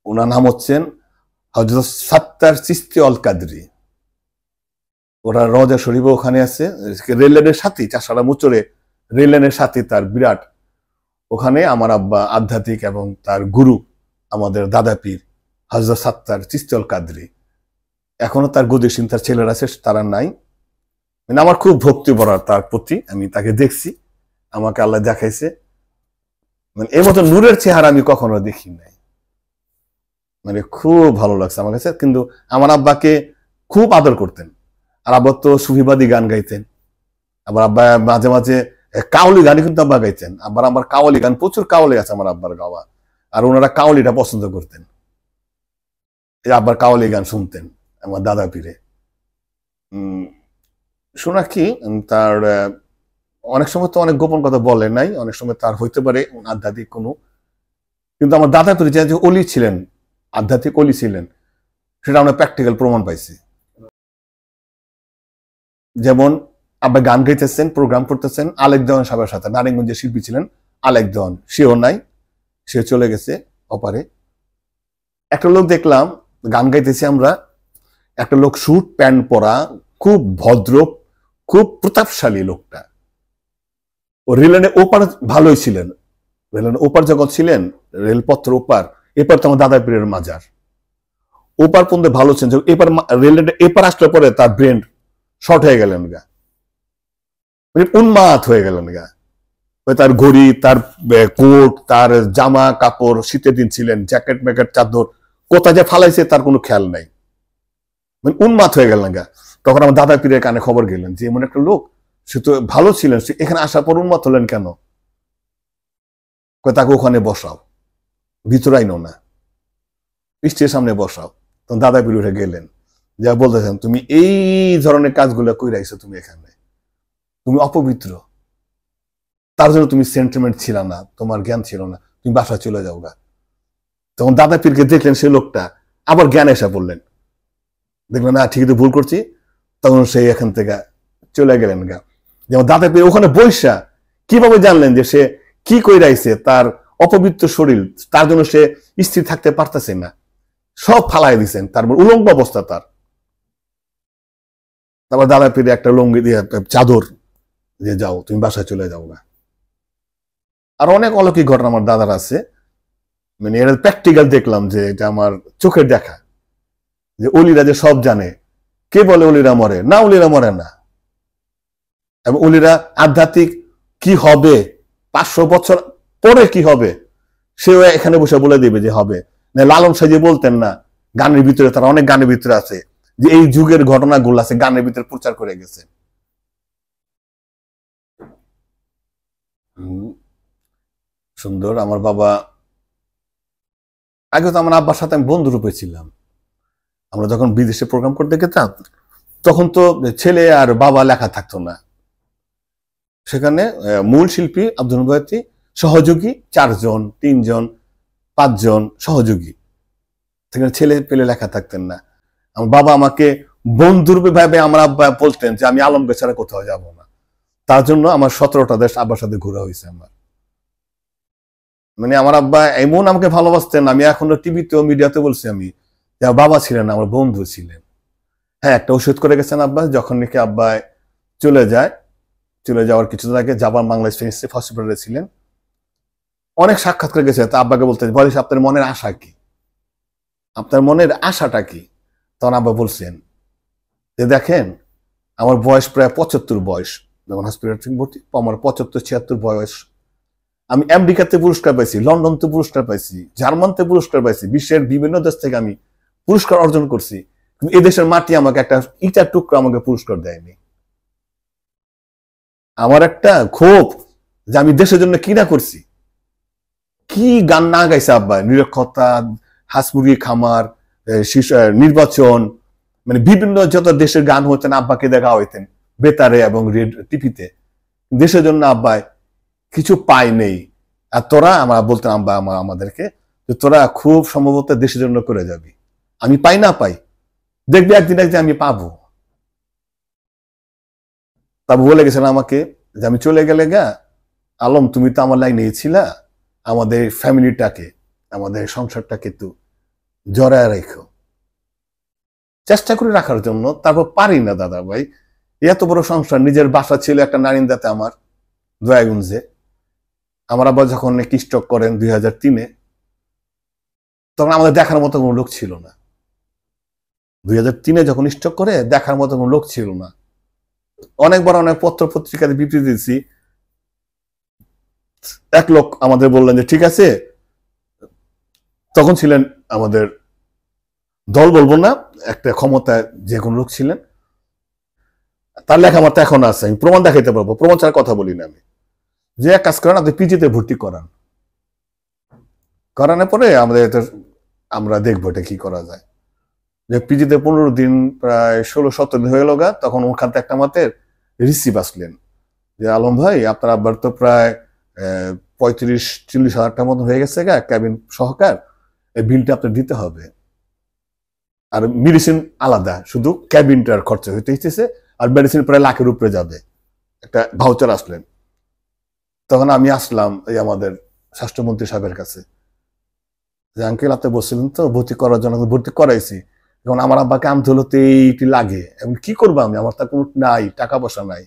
ওনার নাম হচ্ছেন হযরত সাত্তার চিশতি অল কাদরি। ওরা রওজা শরীফ ওখানে আছে, রেল লাইনের সাথে, চাষারা মুচরে রেল লাইনের সাথে তার বিরাট। ওখানে আমার আব্বা আধ্যাত্মিক এবং তার গুরু আমাদের দাদা পীর হযরত সাত্তার চিশতি অল কাদরি, এখনো তার গদিসীন তার ছেলেরা আছে, তারা নাই। মানে আমার খুব ভক্তি ভরা তার প্রতি, আমি তাকে দেখছি, আমাকে আল্লাহ দেখাইছে। মানে এর মতো নূরের চেহারা আমি কখনো দেখি নাই। মানে খুব ভালো লাগছে আমার কাছে। কিন্তু আমার আব্বাকে খুব আদর করতেন। আর আব্বা তো সুফিবাদী গান গাইতেন। আবার আব্বা মাঝে মাঝে কাওয়ালি গানই কিন্তু আব্বা গাইতেন। আমার কাওয়ালি গান, প্রচুর কাওয়ালি আছে আমার আব্বার গাওয়া, আর ওনারা কাওয়ালিটা পছন্দ করতেন। এই আব্বার কাওয়ালি গান শুনতেন আমার দাদা পীরে। শোনা কি তার অনেক সময় তো অনেক গোপন কথা বলে নাই, অনেক সময় তার হইতে পারে আধ্যাত্মিক কোনো, কিন্তু আমার দাদা পীরে যে অলি ছিলেন, আধ্যাত্মিক অলি ছিলেন, সেটা আমরা প্র্যাকটিক্যাল প্রমাণ পাইছি। যেমন আব্বা গান গাইতেছেন, প্রোগ্রাম করতেছেন আলেক দেওয়ান সাহেবের সাথে, নারায়ণগঞ্জের শিল্পী ছিলেন আলেক দেওয়ান, সেও নাই, সে চলে গেছে অপারে। একটা লোক দেখলাম গান গাইতেছি আমরা, একটা লোক স্যুট প্যান্ট পরা, খুব ভদ্র, খুব প্রতাপশালী লোকটা। ও রেললাইনের ওপার ভালোই ছিলেন, রেললাইনের ওপার যখন ছিলেন, রেলপথের ওপার, এপার তো আমার দাদা পীরের মাজার, ওপার পর্যন্ত ভালো ছিলেন। এপার রেললাইনের এপার আসলে পরে তার ব্রেন শর্ট হয়ে গেলেন গা, মানে উন্মাদ হয়ে গেলেন গা। তার ঘড়ি, তার কোট, তার জামা কাপড়, শীতের দিন ছিলেন, জ্যাকেট ম্যাকেট চাদর কোথায় যে ফালাইছে তার কোনো খেয়াল নাই, মানে উন্মাদ হয়ে গেলেন গা। তখন আমার দাদা পীরের কানে খবর গেলেন যে এমন একটা লোক, সে তো ভালো ছিলেন, সে এখানে আসার পর উন্মাদ হলেন কেন? তাকে ওখানে বসাও, ভিতরে আইনো না, স্টেজের সামনে বসাও। তখন দাদা পীর উঠে গেলেন, যা বলতেছেন তুমি এই ধরনের কাজগুলো কই রাখছো, তুমি এখানে, তুমি অপবিত্র, তার জন্য তুমি সেন্টিমেন্ট ছিল না, তোমার জ্ঞান ছিল না, তুমি বাসা চলে যাও গা। তখন দাদা পীরকে দেখলেন সে লোকটা, আবার জ্ঞান এসে পড়লেন, দেখলেন না ঠিকই তো ভুল করছি, তখন সেই এখান থেকে চলে গেলেন গা। যেমন দাদা পীর ওখানে বৈশা কিভাবে জানলেন যে সে কি কই রাইছে, তার অপবিত্র শরীর, তার জন্য সে স্থির থাকতে পারতেছে না, সব ফালাই দিচ্ছেন, তারপর উলঙ্গ অবস্থা তার। তারপর দাদা পীরে একটা লুঙ্গি দিয়ে চাদর যে যাও তুমি বাসায় চলে যাও না। আর অনেক অলৌকিক ঘটনা আমার দাদার আছে, মানে এটা প্র্যাকটিক্যাল দেখলাম, যে এটা আমার চোখের দেখা, যে অলিরা যে সব জানে। কে বলে অলিরা মরে না? অলিরা মরে না। এবং অলিরা আধ্যাত্মিক কি হবে, 500 বছর পরে কি হবে, সেও এখানে বসে বলে দিবে যে হবে। লালন সাহেব বলতেন না গানের ভিতরে, তারা অনেক গানের ভিতরে আছে যে এই যুগের ঘটনাগুলো আছে গানের ভিতরে প্রচার করে গেছে। সুন্দর। আমার বাবা আগে তো আমার আব্বার সাথে আমি বন্ধু রূপে ছিলাম। আমরা যখন বিদেশে প্রোগ্রাম করতে গেতাম তখন তো ছেলে আর বাবা লেখা থাকতো না, সেখানে মূল শিল্পী আব্দুল বয়াতি, সহযোগী 4 জন 3 জন 5 জন সহযোগী, সেখানে ছেলে পেলে লেখা থাকতেন না। আমার বাবা আমাকে বন্ধুরূপে ভাবে আমার আব্বা বলতেন যে আমি আলমগীর ছাড়া কোথাও যাব না। তার জন্য আমার 17টা দেশ আব্বার সাথে ঘোরা হয়েছে আমার। মানে আমার আব্বা এমন আমাকে ভালোবাসতেন, আমি এখনো টিভিতে ও মিডিয়াতে বলছি আমি যে বাবা ছিলেন আমার বন্ধু ছিলেন। হ্যাঁ, একটা ওষুধ করে গেছেন আব্বা, যখন নাকি আব্বা চলে যাওয়ার কিছুদিন আগে জাপান বাংলাদেশ ফ্রেন্ডশিপ হসপিটালে ছিলেন, অনেক সাক্ষাৎ করে গেছে। তা আব্বাকে বলতে বলিস আপনার মনের আশা কি, আপনার মনের আশাটা কি? তখন আব্বা বলছেন যে দেখেন আমার বয়স প্রায় 75 বয়স, যখন হসপিটাল ভর্তি আমার 75-76 বয়স। আমি আমেরিকাতে পুরস্কার পাইছি, লন্ডনতে পুরস্কার পাইছি, জার্মানতে পুরস্কার পাইছি, বিশ্বের বিভিন্ন দেশ থেকে আমি পুরস্কার অর্জন করছি, কিন্তু এদেশের মাটি আমাকে একটা ইটার টুকরো আমাকে পুরস্কার দেয়নি। আমার একটা ক্ষোভ যে আমি দেশের জন্য কি না করছি, কি গান না গাইছে আব্বা, নিরক্ষরতা, হাঁস মুরগি খামার, নির্বাচন, মানে বিভিন্ন যত দেশের গান হতেন আব্বাকে দেখা হইতেন বেতারে এবং টিভিতে। দেশের জন্য আব্বাই কিছু পাই নেই। আর তোরা আমরা বলতেন আব্বা আমাদেরকে যে তোরা খুব সম্ভবত দেশের জন্য করে যাবি, আমি পাই না পাই দেখবি একদিন আমি পাবো। তারপর বলে গেছেন আমাকে যে আমি চলে গেলে গা আলম তুমি তো আমার লাইনে ছিলা, আমাদের ফ্যামিলিটাকে আমাদের সংসারটাকে তো জড়ায় রেখো, চেষ্টা করে রাখার জন্য। তারপর পারি না দাদা ভাই, এত বড় সংসার, নিজের বাসা ছিল একটা নারিন্দাতে আমার দয়াগঞ্জে। আমার আবার যখন স্ট্রোক করেন 2003-এ, তখন আমাদের দেখার মতো কোনো লোক ছিল না। 2003-এ যখন স্ট্রোক করে দেখার মতো কোনো লোক ছিল না। অনেকবার অনেক পত্র পত্রিকাতে বিবৃতি দিয়েছি, এক লোক আমাদের বললেন যে ঠিক আছে, তখন ছিলেন আমাদের দল বলবো না, একটা ক্ষমতায় যে কোনো লোক ছিলেন, তার লেখা আমার তো এখন আছে, আমি প্রমাণ দেখাইতে পারবো, প্রমাণ ছাড়া কথা বলি না আমি, যে এক কাজ করেন আপনি পিজিতে ভর্তি করানোর পরে আমরা দেখবো এটা কি করা যায়। যে পিজিতে 15 দিন প্রায় 16-17 দিন হয়ে গেল গা, তখন ওখান থেকে একটা মাতের রিসিভ আসলেন যে আলম ভাই আপনার আব্বার তো প্রায় 35-40 হাজার টাকার মতন হয়ে গেছে গা, ক্যাবিন সহকার, এই বিলটা আপনার দিতে হবে। আর মেডিসিন আলাদা, শুধু ক্যাবিনটার খরচা হইতে হইতেছে, আর মেডিসিন প্রায় লাখের উপরে যাবে। একটা ভাউচার আসলেন। তখন আমি আসলাম এই আমাদের স্বাস্থ্যমন্ত্রী সাহেবের কাছে যে আঙ্কেল আপনি বলছিলেন তো ভর্তি করার জন্য, ভর্তি করাইছি, এখন আমার আব্বাকে আনতে হলো তো এইটি লাগে, এখন কি করবো আমি, আমার তো কোনো নাই, টাকা পয়সা নাই।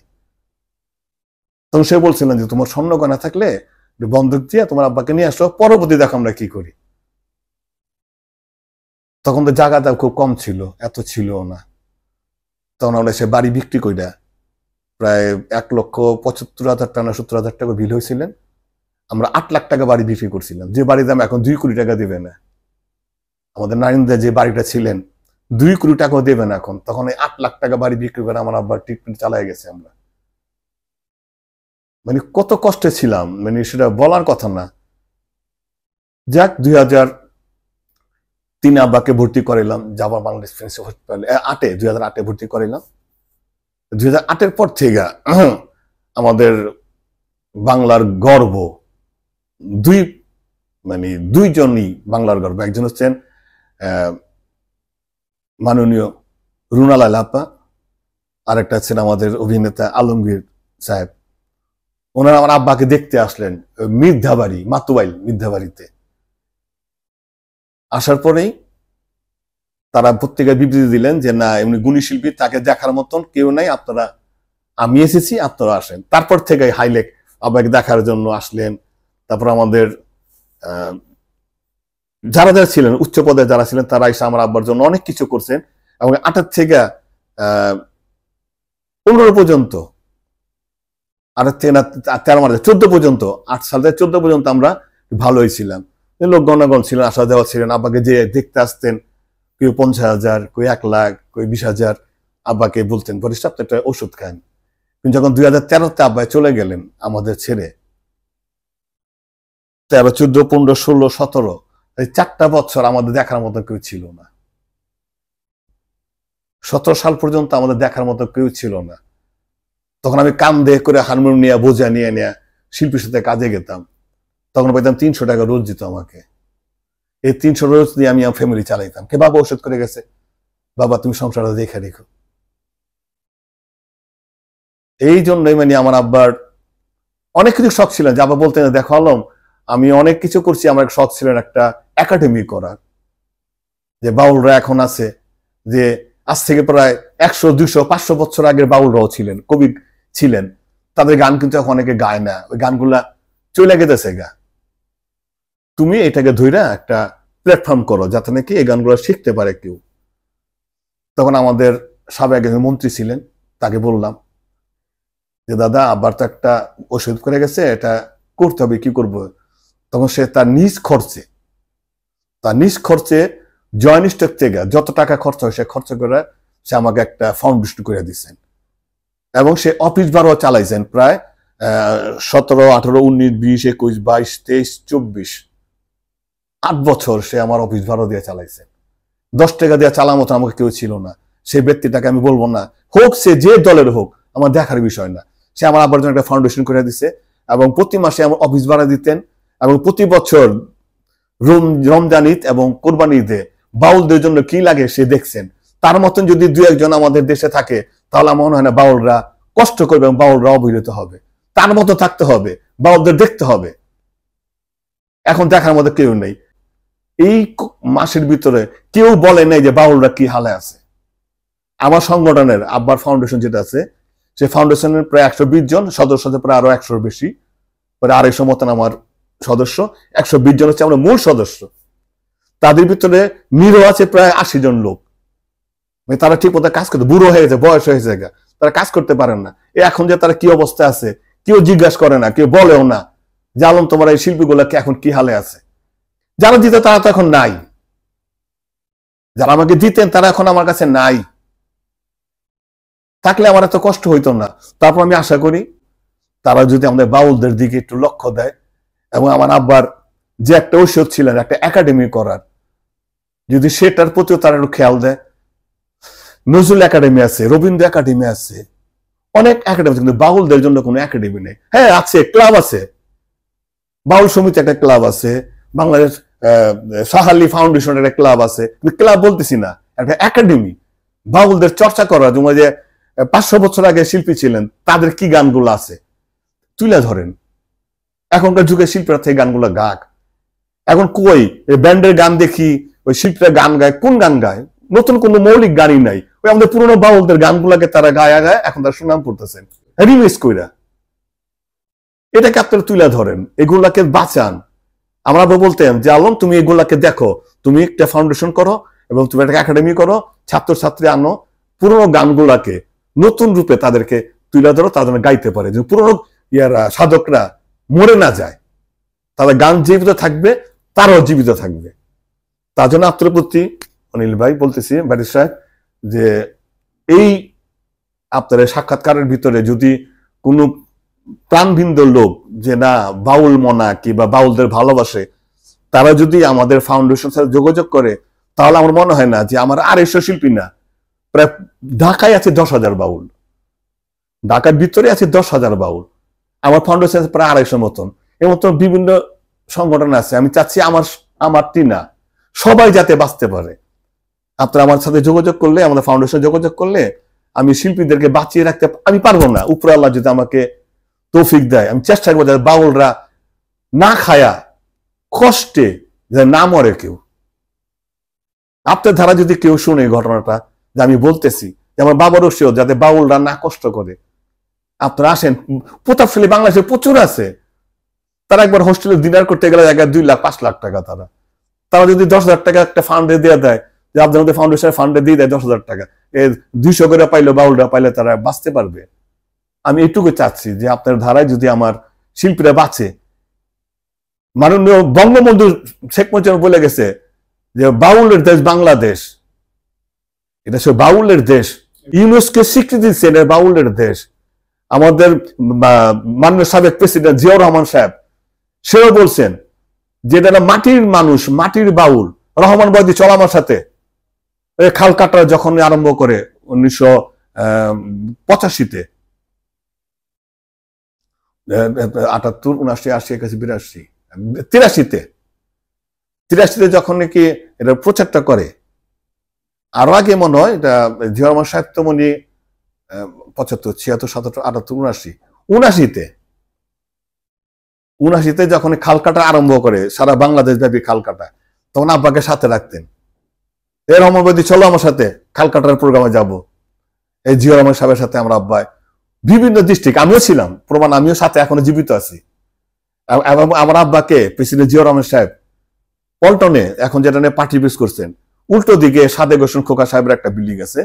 তখন সে বলছিলেন যে তোমার স্বর্ণ গয়না থাকলে বন্ধক দিয়ে তোমার আব্বাকে নিয়ে আসো, পরবর্তী দেখো আমরা কি করি। তখন তো জায়গাটা খুব কম ছিল, এত ছিল না। তখন আমরা সে বাড়ি বিক্রি কইরা প্রায় 1,75,000 টাকা না 70,000 টাকা বিল হয়েছিলেন, আমরা 8 লাখ টাকা বাড়ি বিক্রি করছিলাম, যে বাড়ির দাম এখন 2 কোটি টাকা দেবে না। আমাদের নারিন্দা যে বাড়িটা ছিলেন 2 কোটি টাকাও দেবে না এখন, তখন এই 8 লাখ টাকা বাড়ি বিক্রি করে আমার আব্বার ট্রিটমেন্ট চালাই গেছে আমরা। মানে কত কষ্টে ছিলাম, মানে সেটা বলার কথা না। যাক 2003-এ আব্বাকে ভর্তি করাইলাম জাপান বাংলাদেশ ফ্রেন্ডশিপ হসপিটালে, 2008-এ ভর্তি করাইলাম। 2008-এর পর থেকে আমাদের বাংলার গর্ব দুইজনই বাংলার গর্ব। একজন হচ্ছেন মাননীয় রুনা লায়লা আপা, আরেকটা হচ্ছেন আমাদের অভিনেতা আলমগীর সাহেব। ওনারা আমার আব্বাকে দেখতে আসলেন মির্ধাবাড়ি, মাতুয়াইল মির্ধাবাড়িতে। আসার পরেই তারা পত্রিকায় বিবৃতি দিলেন যে না, এমনি গুণী শিল্পী, তাকে দেখার মতন কেউ নাই, আপনারা, আমি এসেছি আপনারা আসেন। তারপর থেকে হাইলেক আব্বাকে দেখার জন্য আসলেন। তারপর আমাদের যারা যারা ছিলেন উচ্চ পদে যারা ছিলেন তারা এসে আমার আব্বার জন্য অনেক কিছু করছেন, এবং 8 থেকে 15 পর্যন্ত, 8 থেকে 13 14 পর্যন্ত, 8 সাল থেকে 14 পর্যন্ত আমরা ভালোই ছিলাম। লোক গণগণ ছিলেন, আসা যাওয়া ছিলেন, আব্বাকে যে দেখতে আসতেন, কেউ 50,000, কেউ 1 লাখ, কেউ 20,000, আব্বাকে বলতেন বরিষ্ঠ আপনি একটা ওষুধ খান। কিন্তু যখন 2013-তে আব্বাই চলে গেলেন আমাদের ছেড়ে, 13, 14, 15, 16, 17, এই 4টা বছর আমাদের দেখার মতো কেউ ছিল না। 17 সাল পর্যন্ত আমাদের দেখার মতো কেউ ছিল না। তখন আমি কান্দে করে হারমোনিয়াম নিয়ে বোঝা নিয়ে শিল্পীর সাথে কাজে গেতাম। তখন পাইতাম 300 টাকা রোজ দিত আমাকে। এই 300 রোজ দিয়ে আমি আমার ফ্যামিলি চালাইতাম। কে বাবা ওষুধ করে গেছে, বাবা তুমি সংসারটা দেখে রেখো। এই জন্যই মানে আমার আব্বার অনেক কিছু শখ ছিলেন, যে আব্বা বলতেন দেখো আলম আমি অনেক কিছু করছি, আমার শখ ছিলেন একটা একাডেমি করার, যে বাউলরা এখন আছে, যে আজ থেকে প্রায় 100, 200, 500 বছর আগের বাউলরাও ছিলেন, কবি ছিলেন, তাদের গান কিন্তু এখন অনেকে গায় না, ওই গানগুলা চলে গেতেছে গা। তুমি এটাকে ধইরা একটা প্ল্যাটফর্ম করো যাতে নাকি এই গানগুলো শিখতে পারে কেউ। তখন আমাদের সাবেক একজন মন্ত্রী ছিলেন, তাকে বললাম যে দাদা আবার তো একটা ওষুধ করে গেছে, এটা করতে হবে, কি করব। তখন সে তার নিজ খরচে জয়েন্ট স্টক থেকে যত টাকা খরচ হয় সে খরচ করে সে আমাকে একটা ফাউন্ডেশন করে দিচ্ছেন, এবং সে অফিস ভাড়াও চালাইছেন প্রায় 17, 18, 19, 20, 21, 22, 23, 24, 8 বছর সে আমার অফিস ভাড়া দিয়ে চালাইছেন। 10 টাকা দিয়ে চালার মতো আমাকে কেউ ছিল না। সেই ব্যক্তিটাকে আমি বলবো না, হোক সে যে দলের হোক, আমার দেখার বিষয় না। সে আমার আবার জন্য একটা ফাউন্ডেশন করে দিছে, এবং প্রতি মাসে আমার অফিস ভাড়া দিতেন, এবং প্রতি বছর রমজান ঈদ এবং কোরবানি ঈদে বাউলদের জন্য কি লাগে সে দেখছেন। তার মতন যদি 2-1 জন আমাদের দেশে থাকে, তাহলে আমার মনে হয় না বাউলরা কষ্ট করবে এবং বাউলরা অবহেলিত হবে। তার মতো থাকতে হবে, বাউলদের দেখতে হবে। এখন দেখার মতো কেউ নেই। এই মাসের ভিতরে কেউ বলে নাই যে বাউলরা কি হালে আছে। আমার সংগঠনের আব্বার ফাউন্ডেশন যেটা আছে, সে ফাউন্ডেশনের প্রায় 120 জন সদস্য আছে, প্রায় আরো 100-র বেশি, প্রায় 250 মতন আমার সদস্য। 120 জন হচ্ছে আমরা মূল সদস্য। তাদের ভিতরে নিরো আছে প্রায় 80 জন লোক, তারা ঠিক মতো কাজ করতে, বুড়ো হয়ে গেছে, বয়স হয়ে গেছে, তারা কাজ করতে পারেন না। এখন যে তারা কি অবস্থা আছে কেউ জিজ্ঞাসা করে না, কেউ বলেও না যে আলম তোমার এই শিল্পীগুলা এখন কি হালে আছে। যারা দিত তারা তো এখন নাই, যারা আমাকে দিতেন তারা এখন আমার কাছে নাই, থাকলে আমার এত কষ্ট হইতো না। তারপর আমি আশা করি তারা যদি আমাদের বাউলদের দিকে একটু লক্ষ্য দেয়, এবং আমার আব্বার যে একটা ঔষধ ছিলেন একটা একাডেমি করার, যদি সেটার প্রতিও তারা একটু খেয়াল দেয়। নজরুল একাডেমি আছে, রবীন্দ্র একাডেমি আছে, অনেক একাডেমি, কিন্তু বাউলদের জন্য কোনো একাডেমি নেই। হ্যাঁ আছে, ক্লাব আছে, বাউল সমিতি একটা ক্লাব আছে, বাংলাদেশ সাহালি ফাউন্ডেশন একটা ক্লাব আছে, ক্লাব বলতেছি না, একটা একাডেমি বাউলদের চর্চা করা। তোমার যে 500 বছর আগে শিল্পী ছিলেন তাদের কি গানগুলো আছে তুলে ধরেন, এখনকার যুগে শিল্পীরা থেকে গানগুলো গাক। এখন কই ব্যান্ডের গান দেখি, ওই শিল্পীরা গান গায়, কোন গান গায়? নতুন কোনো মৌলিক গানই নাই। ওই আমাদের পুরোনো বাউলদের গানগুলোকে তারা গায়া গায়, এখন তার সুনাম করতেছেন রিমিক্স কইরা। এটাকে আপনারা তুলে ধরেন, এগুলাকে বাঁচান। আমরা বলতেন যে আলম তুমি এগুলাকে দেখো, তুমি একটা ফাউন্ডেশন করো এবং তুমি একটা একাডেমি করো, ছাত্রছাত্রী আনো, পুরোনো গানগুলাকে নতুন রূপে তাদেরকে তুলে ধরো, তাদের গাইতে পারে, যে পুরোনো সাধকরা মরে না যায়, তাদের গান জীবিত থাকবে, তারাও জীবিত থাকবে। তার জন্য আপনার প্রতি অনিল ভাই বলতেছি, ব্যারিস্টার সাহেব, যে এই আপনার সাক্ষাৎকারের ভিতরে যদি কোনো প্রাণভিন্দ লোক যে না বাউল মনা কিংবা বাউলদের ভালোবাসে, তারা যদি আমাদের ফাউন্ডেশন সাথে যোগাযোগ করে, তাহলে আমার মনে হয় না যে আমার 250 শিল্পী না, প্রায় ঢাকায় আছে 10,000 বাউল, ঢাকার ভিতরে আছে 10,000 বাউল, আমার ফাউন্ডেশন আছে প্রায় 250 মতন। এর মতো বিভিন্ন সংগঠন আছে। আমি চাচ্ছি আমারটি না, সবাই যাতে বাঁচতে পারে। আপনারা আমার সাথে যোগাযোগ করলে, আমাদের ফাউন্ডেশন যোগাযোগ করলে, আমি শিল্পীদেরকে বাঁচিয়ে রাখতে, আমি পারবো না, উপরে আল্লাহ যদি আমাকে তৌফিক দেয়, আমি চেষ্টা করবো যাতে বাউলরা না খায়া কষ্টে না মরে কেউ। আপনার ধারা যদি কেউ শুনে ঘটনাটা যে আমি বলতেছি, যে আমার বাবার ওসিও যাতে বাউলরা না কষ্ট করে, আপনারা আসেন। প্রতাপশালী বাংলাদেশে প্রচুর আছে, তারা একবার হোস্টেলে ডিনার করতে গেলে জায়গায় 2 লাখ 5 লাখ টাকা, তারা যদি 10,000 টাকা একটা ফান্ডে দিয়ে দেয়, যে আপনাদের ফাউন্ডেশনের ফান্ডে দিয়ে দেয় 10,000 টাকা, 200 করে পাইলে বাউলরা পাইলে তারা বাঁচতে পারবে। আমি এটুকু চাচ্ছি যে আপনার ধারায় যদি আমার শিল্পীরা বাঁচে, মাননীয় বঙ্গবন্ধু শেখ মুজিব বলে গেছে যে বাউলের দেশ বাংলাদেশ, এটা সে বাউলের দেশ, ইউনেস্কো স্বীকৃতি দিচ্ছে এটা বাউলের দেশ। আমাদের মাননীয় সাবেক প্রেসিডেন্ট জিয়াউর রহমান সাহেব সেও বলছেন যে এটা মাটির মানুষ, মাটির বাউল। রহমান বয়দি চল আমার সাথে, খাল কাটা যখন আরম্ভ করে 1985-তে, 78, 79, 80, 81, 82, 83-তে যখন নাকি এটা প্রচারটা করে, আরো আগে মনে হয় এটা জিয়া রহমান সাহেব তো মনে 75, 76, 77, 78, 79, 79-তে যখন খাল কাটা আরম্ভ করে সারা বাংলাদেশ ব্যাপী খাল কাটা, তখন আব্বাকে সাথে রাখতেন। এর রহমান বয়দি চলো আমার সাথে খাল কাটার প্রোগ্রামে যাব। এই জিয়া রহমান সাহেবের সাথে আমরা আব্বাই বিভিন্ন ডিস্ট্রিক্ট, আমিও ছিলাম, প্রমাণ আমিও সাথে এখনো জীবিত আছি। আমার আব্বাকে প্রেসিডেন্ট জিয়া রহমান সাহেব পল্টনে, এখন যেটা নিয়ে পার্টি বেস করছেন, উল্টো দিকে সাদেক হোসেন খোকা সাহেবের একটা বিল্ডিং আছে,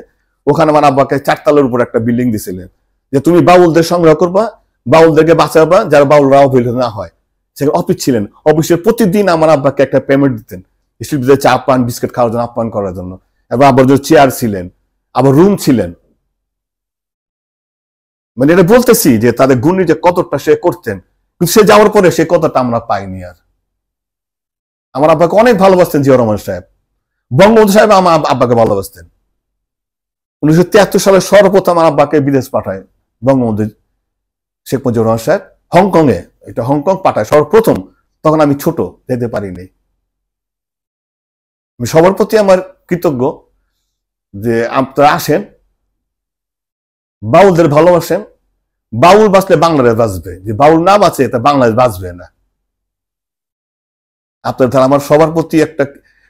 ওখানে আমার আব্বাকে 4 তলার উপর একটা বিল্ডিং দিয়েছিলেন যে তুমি বাউলদের সংগ্রহ করবা, বাউলদেরকে বাঁচাবা, যারা বাউল রাও হইলে না হয়। সেখানে অফিস ছিলেন, অফিসের প্রতিদিন আমার আব্বাকে একটা পেমেন্ট দিতেন শিল্পীদের চা পান বিস্কুট খাওয়ার জন্য, আপ্যায়ন করার জন্য। এবং আবার যে চেয়ার ছিলেন, আবার রুম ছিলেন। মানে এটা বলতেছি যে তাদের গুণী যে কতটা সে করতেন, কিন্তু সে যাওয়ার পরে সে কতটা আমরা পাইনি। আর আমার আব্বাকে অনেক ভালোবাসতেন জিয়া রহমান সাহেব, বঙ্গবন্ধু সাহেব আমার আব্বাকে ভালোবাসতেন। 1973 সালে সর্বপ্রথম আমার আব্বাকে বিদেশ পাঠায় বঙ্গবন্ধু শেখ মুজিবুর রহমান সাহেব, হংকং এ, এটা হংকং পাঠায় সর্বপ্রথম। তখন আমি ছোট, যেতে পারিনি। আমি সবার প্রতি আমার কৃতজ্ঞ যে আপনারা আসেন, বাউলদের ভালোবাসেন। বাউল বাঁচলে বাংলাদেশ বাঁচবে, যে বাউল না বাঁচে তা বাংলাদেশ বাঁচবে না। আপনার আমার সবার প্রতি একটা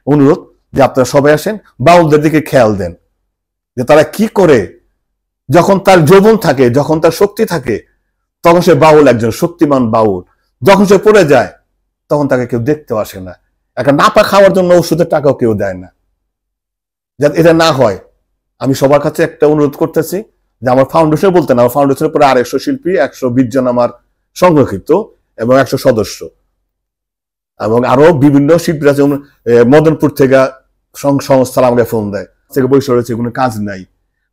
অনুরোধ যে আপনারা সবাই আসেন, বাউলদের দিকে খেয়াল দেন যে তারা কি করে। যখন তার যৌবন থাকে, যখন তার শক্তি থাকে, তখন সে বাউল, একজন শক্তিমান বাউল। যখন সে পড়ে যায়, তখন তাকে কেউ দেখতেও আসে না। একটা নাপা খাওয়ার জন্য ওষুধের টাকাও কেউ দেয় না। যাতে এটা না হয়, আমি সবার কাছে একটা অনুরোধ করতেছি যে আমার ফাউন্ডেশন বলতে না, আমার ফাউন্ডেশনের পরে 150 শিল্পী, 120 জন আমার সংরক্ষিত এবং 100 সদস্য, এবং আরো বিভিন্ন শিল্পীরা, যেমন মদনপুর থেকে সংস্থা আমাকে ফোন দেয়, থেকে বৈশা রয়েছে কোনো কাজ নাই।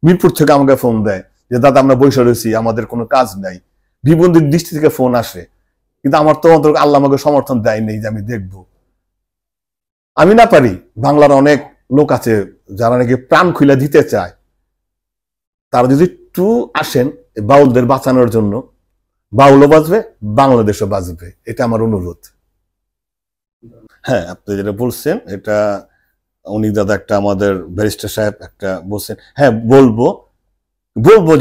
মিরপুর থেকে আমাকে ফোন দেয় যে দাদা আমরা বৈশা রয়েছি, আমাদের কোনো কাজ নাই। বিভিন্ন ডিস্ট্রিক্ট থেকে ফোন আসে, কিন্তু আমার তো আল্লাহ আমাকে সমর্থন দেয় নেই যে আমি দেখবো। আমি না পারি, বাংলার অনেক লোক আছে যারা নাকি প্রাণ খুলে দিতে চায়। তারা যদি একটু আসেন বাউলদের বাঁচানোর জন্য, বাউলও বাঁচবে, বাংলাদেশও বাঁচবে। এটা আমার অনুরোধ। হ্যাঁ, আপনি যেটা বলছেন এটা উনি দাদা একটা আমাদের ব্যারিস্টার সাহেব একটা বলছেন, হ্যাঁ বলবো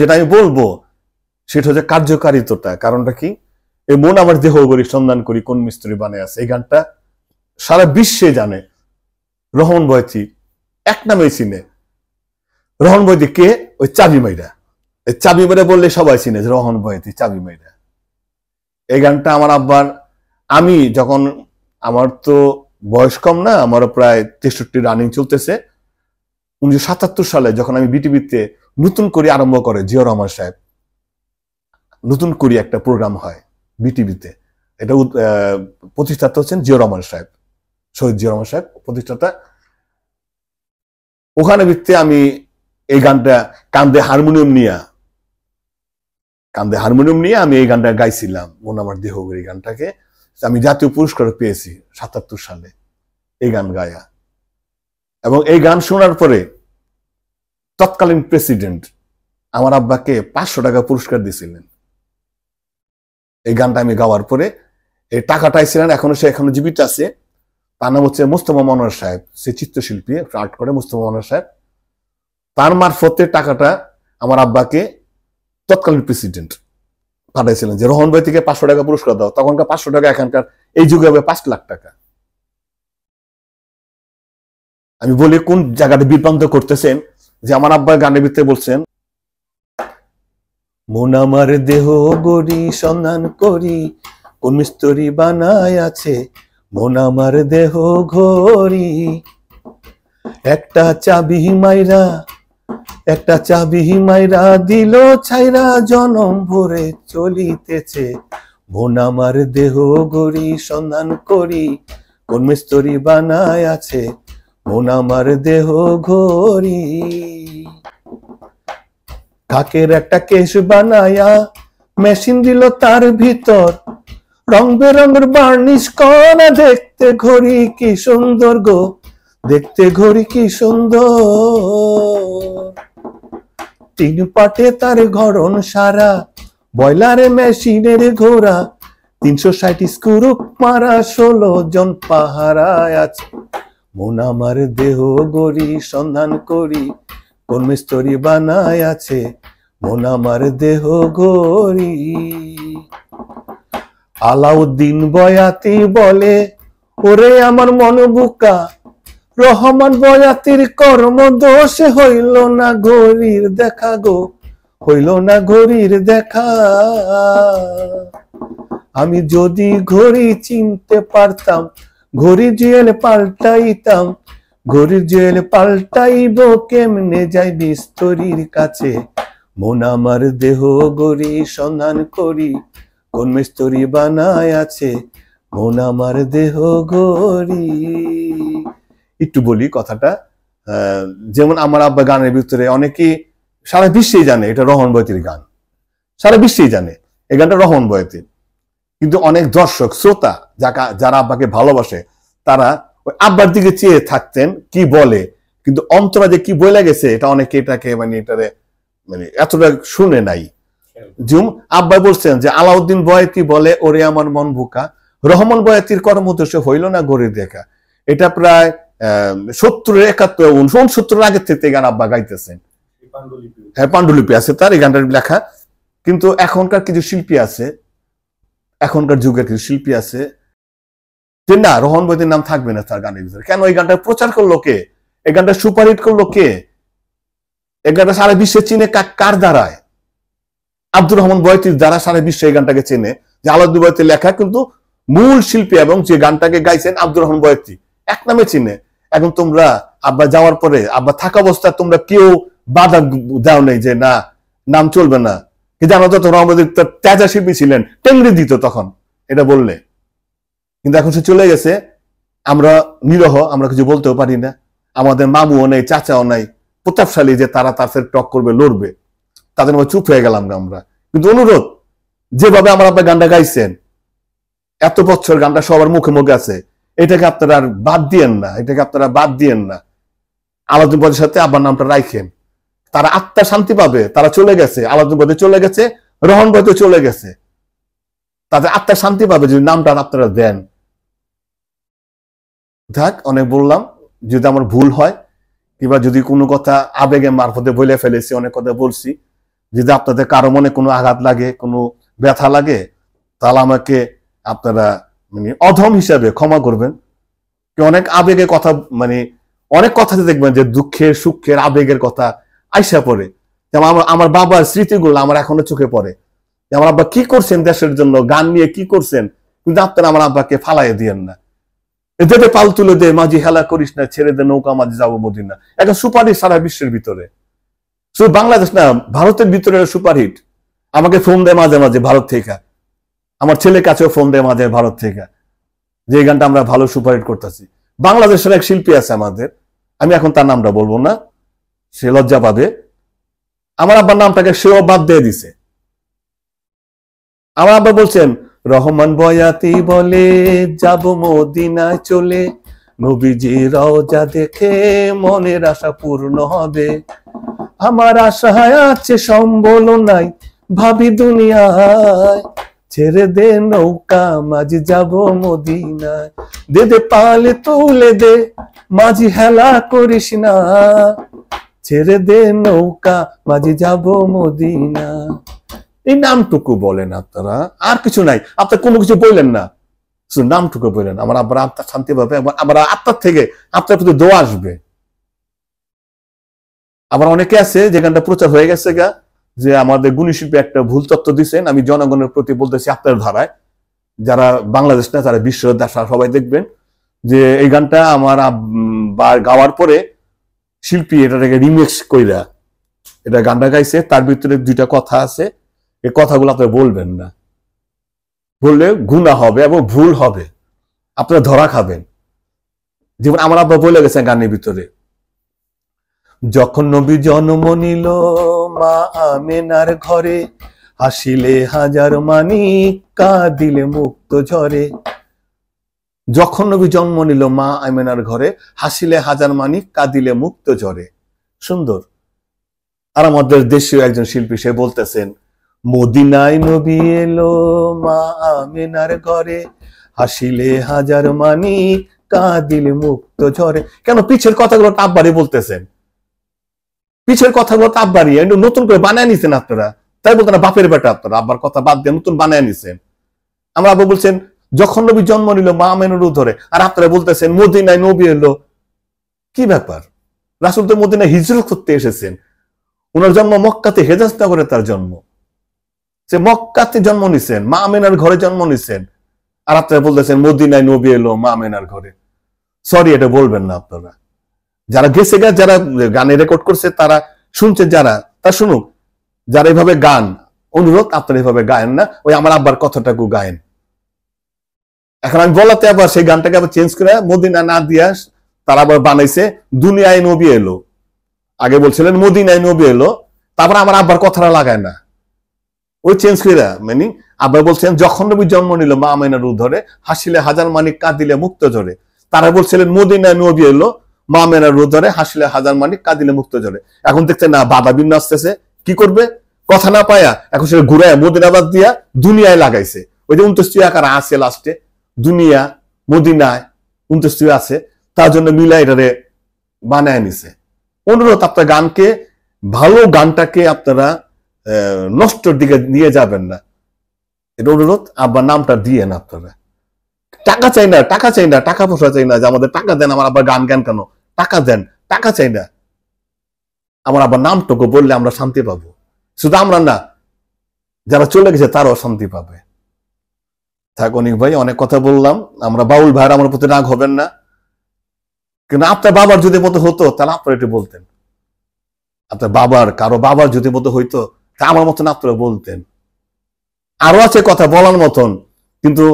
যেটা আমি বলবো সেটা হচ্ছে কার্যকারিতাটা। কারণটা কি, এই মন আমার দেহ গড়ি সন্ধান করি কোন মিস্ত্রি বানায় আছে, এই গানটা সারা বিশ্বে জানে। রহমান বয়তি এক নামেই চিনে। রহমান বয়তি কে? ওই চাবি মাইরা। এই চাবি মাইরা বললে সবাই চিনে যে রহমান বয়তি চাবি মাইরা। এই গানটা আমার আব্বার, আমি যখন, আমার তো বয়স কম না, আমারও প্রায় 63 রানিং চলতেছে। 1977 সালে যখন আমি বিটিভিতে নতুন করে আরম্ভ করে জিয়া রহমান সাহেব, নতুন করে একটা প্রোগ্রাম হয় বিটিভিতে, এটা প্রতিষ্ঠাতা হচ্ছেন জিয়া রহমান সাহেব, শহীদ জিয়া রহমান সাহেব প্রতিষ্ঠাতা। ওখানে ভিত্তিতে আমি এই গানটা কান্দে হারমোনিয়াম নিয়ে আমি এই গানটা গাইছিলাম, মন আমার দেহ গড়ি গানটাকে। আমি জাতীয় পুরস্কার পেয়েছি 77 সালে এই গান গায়া। এবং এই গান শোনার পরে তৎকালীন প্রেসিডেন্ট আমার আব্বাকে 500 টাকা পুরস্কার দিয়েছিলেন এই গানটা আমি গাওয়ার পরে। এই টাকাটাই ছিলেন, সে এখনো জীবিত আছে। তার নাম হচ্ছে মোস্তফা মনোয়ার সাহেব, সে চিত্রশিল্পী, আর্ট করে মোস্তফা মনোয়ার সাহেব। তার মারফতে টাকাটা আমার আব্বাকে তৎকালীন প্রেসিডেন্ট পাঠাইছিলেন যে রহমান ভাই থেকে 500 টাকা পুরস্কার দাও। তখনকার 500 টাকা এখানকার এই যুগে হবে 5 লাখ টাকা। আমি বলি কোন জায়গাটা বিভ্রান্ত করতেছেন, যে আমার আব্বা গানের ভিতরে বলছেন, মন আমার দেহ গড়ি সন্ধান করি কোন মিস্ত্রি বানায় আছে, মন আমার দেহ ঘড়ি একটা চাবি মাইরা দিল ছাইরা জনম ভরে চলিতেছে, মন আমার দেহ গড়ি সন্ধান করি, কোন মিস্ত্রি বানায় আছে মন আমার দেহ ঘড়ি। কাকের একটা কেশ বানায়া মেশিন দিল তার ভিতর, রং বেরঙের বার্নিশ করা, দেখতে ঘড়ি কি সুন্দর গো, দেখতে ঘড়ি কি সুন্দর। 3 পাটে তার ঘরন সারা, বয়লারে মেশিনের ঘোড়া, 360 স্ক্রু মারা, 16 জন পাহারায় আছে। মন আমার দেহ গড়ি সন্ধান করি, কোন মিস্ত্রি বানায় আছে মন আমার দেহ গড়ি। আলাউদ্দিন বয়াতি বলে ওরে আমার মন বুকা, রহমান বয়াতির কর্ম দোষ, হইল না ঘড়ির দেখা গো, হইল না ঘড়ির দেখা। আমি যদি ঘড়ি চিনতে পারতাম, ঘড়ি জুয়েল পাল্টাইতাম, ঘড়ির জুয়েল পাল্টাইব কেমনে যাই মিস্ত্রির কাছে। মন আমার দেহ গড়ি সন্ধান করি, কোন মিস্ত্রি বানায় আছে মন আমার দেহ গড়ি। একটু বলি কথাটা, যেমন আমার আব্বা গানের ভিতরে অনেকেই সারা বিশ্বেই জানে এটা রহমান বয়াতির গান, সারা বিশ্বেই জানে এই গানটা রহমান বয়াতির। কিন্তু অনেক দর্শক শ্রোতা যারা আব্বাকে ভালোবাসে তারা ওই আব্বার দিকে চেয়ে থাকতেন কি বলে, কিন্তু অন্তরা যে কি বলে গেছে এটা অনেকে এটাকে এটারে এতটা শুনে নাই। যেমন আব্বা বলছেন যে আলাউদ্দিন বয়াতি বলে ওরে আমার মন বুকা, রহমান বয়াতির কর্মদোষে হইল না ঘড়ির দেখা। এটা প্রায় 70 71 69 আগের থেকে গান আব্বা গাইতেছেন। হ্যাঁ, পাণ্ডুলিপি আছে তার, এই গানটার লেখা। কিন্তু এখনকার কিছু শিল্পী আছে, এখনকার যুগের কিছু শিল্পী আছে যে না, রহমান বয়াতির নাম থাকবে না তার গানের ভিতরে। কেন? এই গানটা প্রচার করলো কে? এই গানটা সুপারহিট করলো কে? এই গানটা সারা বিশ্বে চিনে কার দ্বারায়? আব্দুর রহমান বয়াতির দ্বারা সারা বিশ্বে এই গানটাকে চেনে, যে আলাউদ্দিন বয়াতির লেখা, কিন্তু মূল শিল্পী এবং যে গানটাকে গাইছেন আব্দুর রহমান বয়াতি, এক নামে চিনে। এখন তোমরা আব্বা যাওয়ার পরে, আব্বা থাকা অবস্থায় তোমরা কেউ বাধা দাও নেই যে না নাম চলবে না, কি জানো তো রহমান বয়াতি তেজা শিল্পী ছিলেন, টেংরি দিত তখন এটা বললে। কিন্তু এখন সে চলে গেছে, আমরা নিরহ, আমরা কিছু বলতেও পারি না। আমাদের মামুও নেই, চাচাও নাই প্রতাপশালী যে তারা তার সাথে টক করবে, লড়বে, তাদের মধ্যে চুপ হয়ে গেলাম আমরা। কিন্তু অনুরোধ, যেভাবে আমার আব্বা গানটা গাইছেন এত বছর, গানটা সবার মুখে মুখে আছে, এটাকে আপনারা আর বাদ দিয়েন না, এটাকে আপনারা বাদ দিয়েন না। আলাউদ্দিন বয়াতির সাথে আব্বার নামটা রাখেন, তারা আত্মা শান্তি পাবে। তারা চলে গেছে, আলাউদ্দিন বয়াতি চলে গেছে, রহমান বয়াতি চলে গেছে, তাদের আত্মা শান্তি পাবে যদি নামটা আপনারা দেন। থাক, অনেক বললাম। যদি আমার ভুল হয় কিংবা যদি কোনো কথা আবেগে মারফতে বলে ফেলেছি, অনেক কথা বলছি, যদি আপনাদের কারো মনে কোনো আঘাত লাগে, কোনো ব্যথা লাগে, তাহলে আমাকে আপনারা অধম হিসাবে ক্ষমা করবেন। অনেক আবেগে কথা, অনেক কথাতে দেখবেন যে দুঃখের সুখের আবেগের কথা আইসা পড়ে। যেমন আমার বাবার স্মৃতিগুলো আমার এখনো চোখে পড়ে, আমার আব্বা কি করছেন দেশের জন্য, গান নিয়ে কি করছেন, কিন্তু আপনারা আমার আব্বাকে ফালাইয়ে দিয়েন না। এদের পাল তুলে দে মাঝি হেলা করিস না, ছেড়ে দে নৌকা মাঝি যাবো মদিনা, একটা সুপারহিট সারা বিশ্বের ভিতরে, শুধু বাংলাদেশ না ভারতের ভিতরে সুপারহিট। আমাকে ফোন দেয় মাঝে মাঝে ভারত থেকে, আমার ছেলের কাছেও ফোন দেয় মাঝে ভারত থেকে, যে গানটা আমরা ভালো সুপারহিট করতেছি। বাংলাদেশের এক শিল্পী আছে আমাদের, আমি এখন তার নামটা বলবো না, সে লজ্জা পাবে। আমার আব্বার নামটাকে সেও বাদ দিয়ে দিছে। আমার আব্বা বলছেন রহমান বয়াতি বলে যাব মদিনায় চলে, নবীজি রওজা দেখে মনের আশা পূর্ণ হবে। আমার আশা আছে সম্বল নাই, ভাবি দুনিয়ায়, ছেড়ে দে নৌকা মাঝি যাব মদিনায়, দে দে পালে তুলে দে মাঝি হেলা করিস না, ছেড়ে দে নৌকা মাঝি যাব মদিনা। এই নামটুকু বলেন আপনারা, আর কিছু নাই, আপনার কোনো কিছু বললেন না, শুধু নামটুকু বললেন। আমার আব্বার আত্মা শান্তি পাবে, আমার আত্মার থেকে আপনার প্রতি দোয়া আসবে। আবার অনেকে আছে যে গানটা প্রচার হয়ে গেছে গা, যে আমাদের গুণী শিল্পী একটা ভুল তত্ত্ব দিচ্ছেন। আমি জনগণের প্রতি বলতেছি, আপনার ধারায় যারা বাংলাদেশ না যারা বিশ্ব সবাই দেখবেন যে এই গানটা আমার গাওয়ার পরে শিল্পী এটাকে রিমিক্স কইরা এটা গানটা গাইছে, তার ভিতরে 2টা কথা আছে, এই কথাগুলো আপনি বলবেন না, বললে গুনাহ হবে এবং ভুল হবে, আপনারা ধরা খাবেন। যেমন আমার আব্বা বলে গেছেন গানের ভিতরে, যখন নবী জন্ম নিল মা আমেনার ঘরে, হাসিলে হাজার মানিক কাঁদিলে মুক্ত ঝরে। যখন নবী জন্ম নিল মা আমেনার ঘরে, হাসিলে হাজার মানিক কাঁদিলে মুক্ত ঝরে। সুন্দর। আর আমাদের দেশীয় একজন শিল্পী, সে বলতেছেন, মদিনায় নবী এলো মা আমেনার ঘরে, হাসিলে হাজার মানিক কাঁদিলে মুক্ত ঝরে। কেন পিছের কথাগুলো আব্বারই বলতেছেন, পিছের কথাগুলো আব্বারই নতুন করে বানায় নিছেন আপনারা, তাই বলতেন বাপের বেটা আপনারা, আব্বার কথা বাদ দিয়ে নতুন বানায় নিছেন। আমরা আব্বা বলছেন যখন নবী জন্ম নিল মা আমেনার ধরে, আর আপনারা বলতেছেন মদিনায় নবী এলো। কি ব্যাপার? রাসূল তো মদিনায় হিজরত করতে এসেছেন, ওনার জন্ম মক্কাতে, হেজাজ নগরে তার জন্ম, সে মক্কাতে জন্ম নিছেন, মা আমেনার ঘরে জন্ম নিছেন, আর আপনারা বলতেছেন মদিনায় নবী এলো মা আমেনার ঘরে। সরি, এটা বলবেন না আপনারা। যারা গেছে গা, যারা গানে রেকর্ড করছে, তারা শুনছে, যারা তা শুনুক। যারা এভাবে গান, অনুরোধ আপনারা এভাবে গায়েন না, ওই আমার আব্বার কথাটাকু গায়েন। এখন আমি বলাতে আবার সেই গানটাকে আবার চেঞ্জ করে মদিনা না দিয়া তারা আবার বানাইছে দুনিয়ায় নবী এলো। আগে বলছিলেন মদিনায় নবী এলো, তারপর আমার আব্বার কথাটা লাগায় না, ওই চেঞ্জ করে মানে আব্বা বলছেন যখন নবী জন্ম নিল মা আমেনার উদরে, হাসিলে হাজার মানিক কাঁদিলে মুক্ত ঝরে। তারা বলছিলেন মদিনায় নবী এলো মা আমেনার উদরে, হাসিলে হাজার মানিক কাঁদিলে মুক্ত ঝরে। এখন দেখছেন না বাধা বিঘ্ন আসতেছে, কি করবে? কথা না পায়া এখন সে ঘুরায় মদিনাবাদ দিয়া দুনিয়ায় লাগাইছে। ওই যে 29 আকার আছে লাস্টে, দুনিয়া মদিনায় 29 আছে, তার জন্য মিলা এটারে বানায় নিছে। অনুরোধ, আপনার গানকে, ভালো গানটাকে আপনারা নষ্টর দিকে নিয়ে যাবেন না, এটা অনুরোধ। আবার নামটা দিয়েন আপনারা। টাকা চাই না, টাকা চাই না, টাকা পয়সা চাই না যে আমাদের টাকা দেন, আমার আবার গান গান কেন, টাকা দেন, টাকা চাই না। আমার আবার নামটুকু বললে আমরা শান্তি পাবো, শুধু আমরা না, যারা চলে গেছে তারাও শান্তি পাবে। থাক অনিক ভাই, অনেক কথা বললাম। আমরা বাউল ভাইয়ের আমার প্রতি রাগ হবেন না, কিন্তু আপনার বাবার যদি মতো হতো তাহলে আপনারা একটু বলতেন। আপনার বাবার, কারো বাবার যদি মতো হইতো তা আমার মতন আপনারা বলতেন। আরো আছে কথা বলার মতন, কিন্তু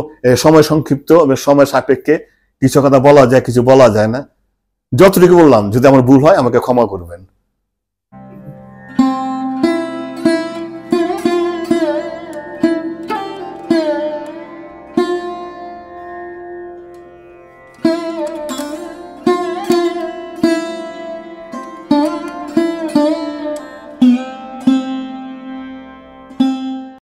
সময় সংক্ষিপ্ত, সময় সাপেক্ষে কিছু কথা বলা যায়, কিছু বলা যায় না। যতটুকু বললাম, যদি আমার ভুল হয় আমাকে ক্ষমা করবেন।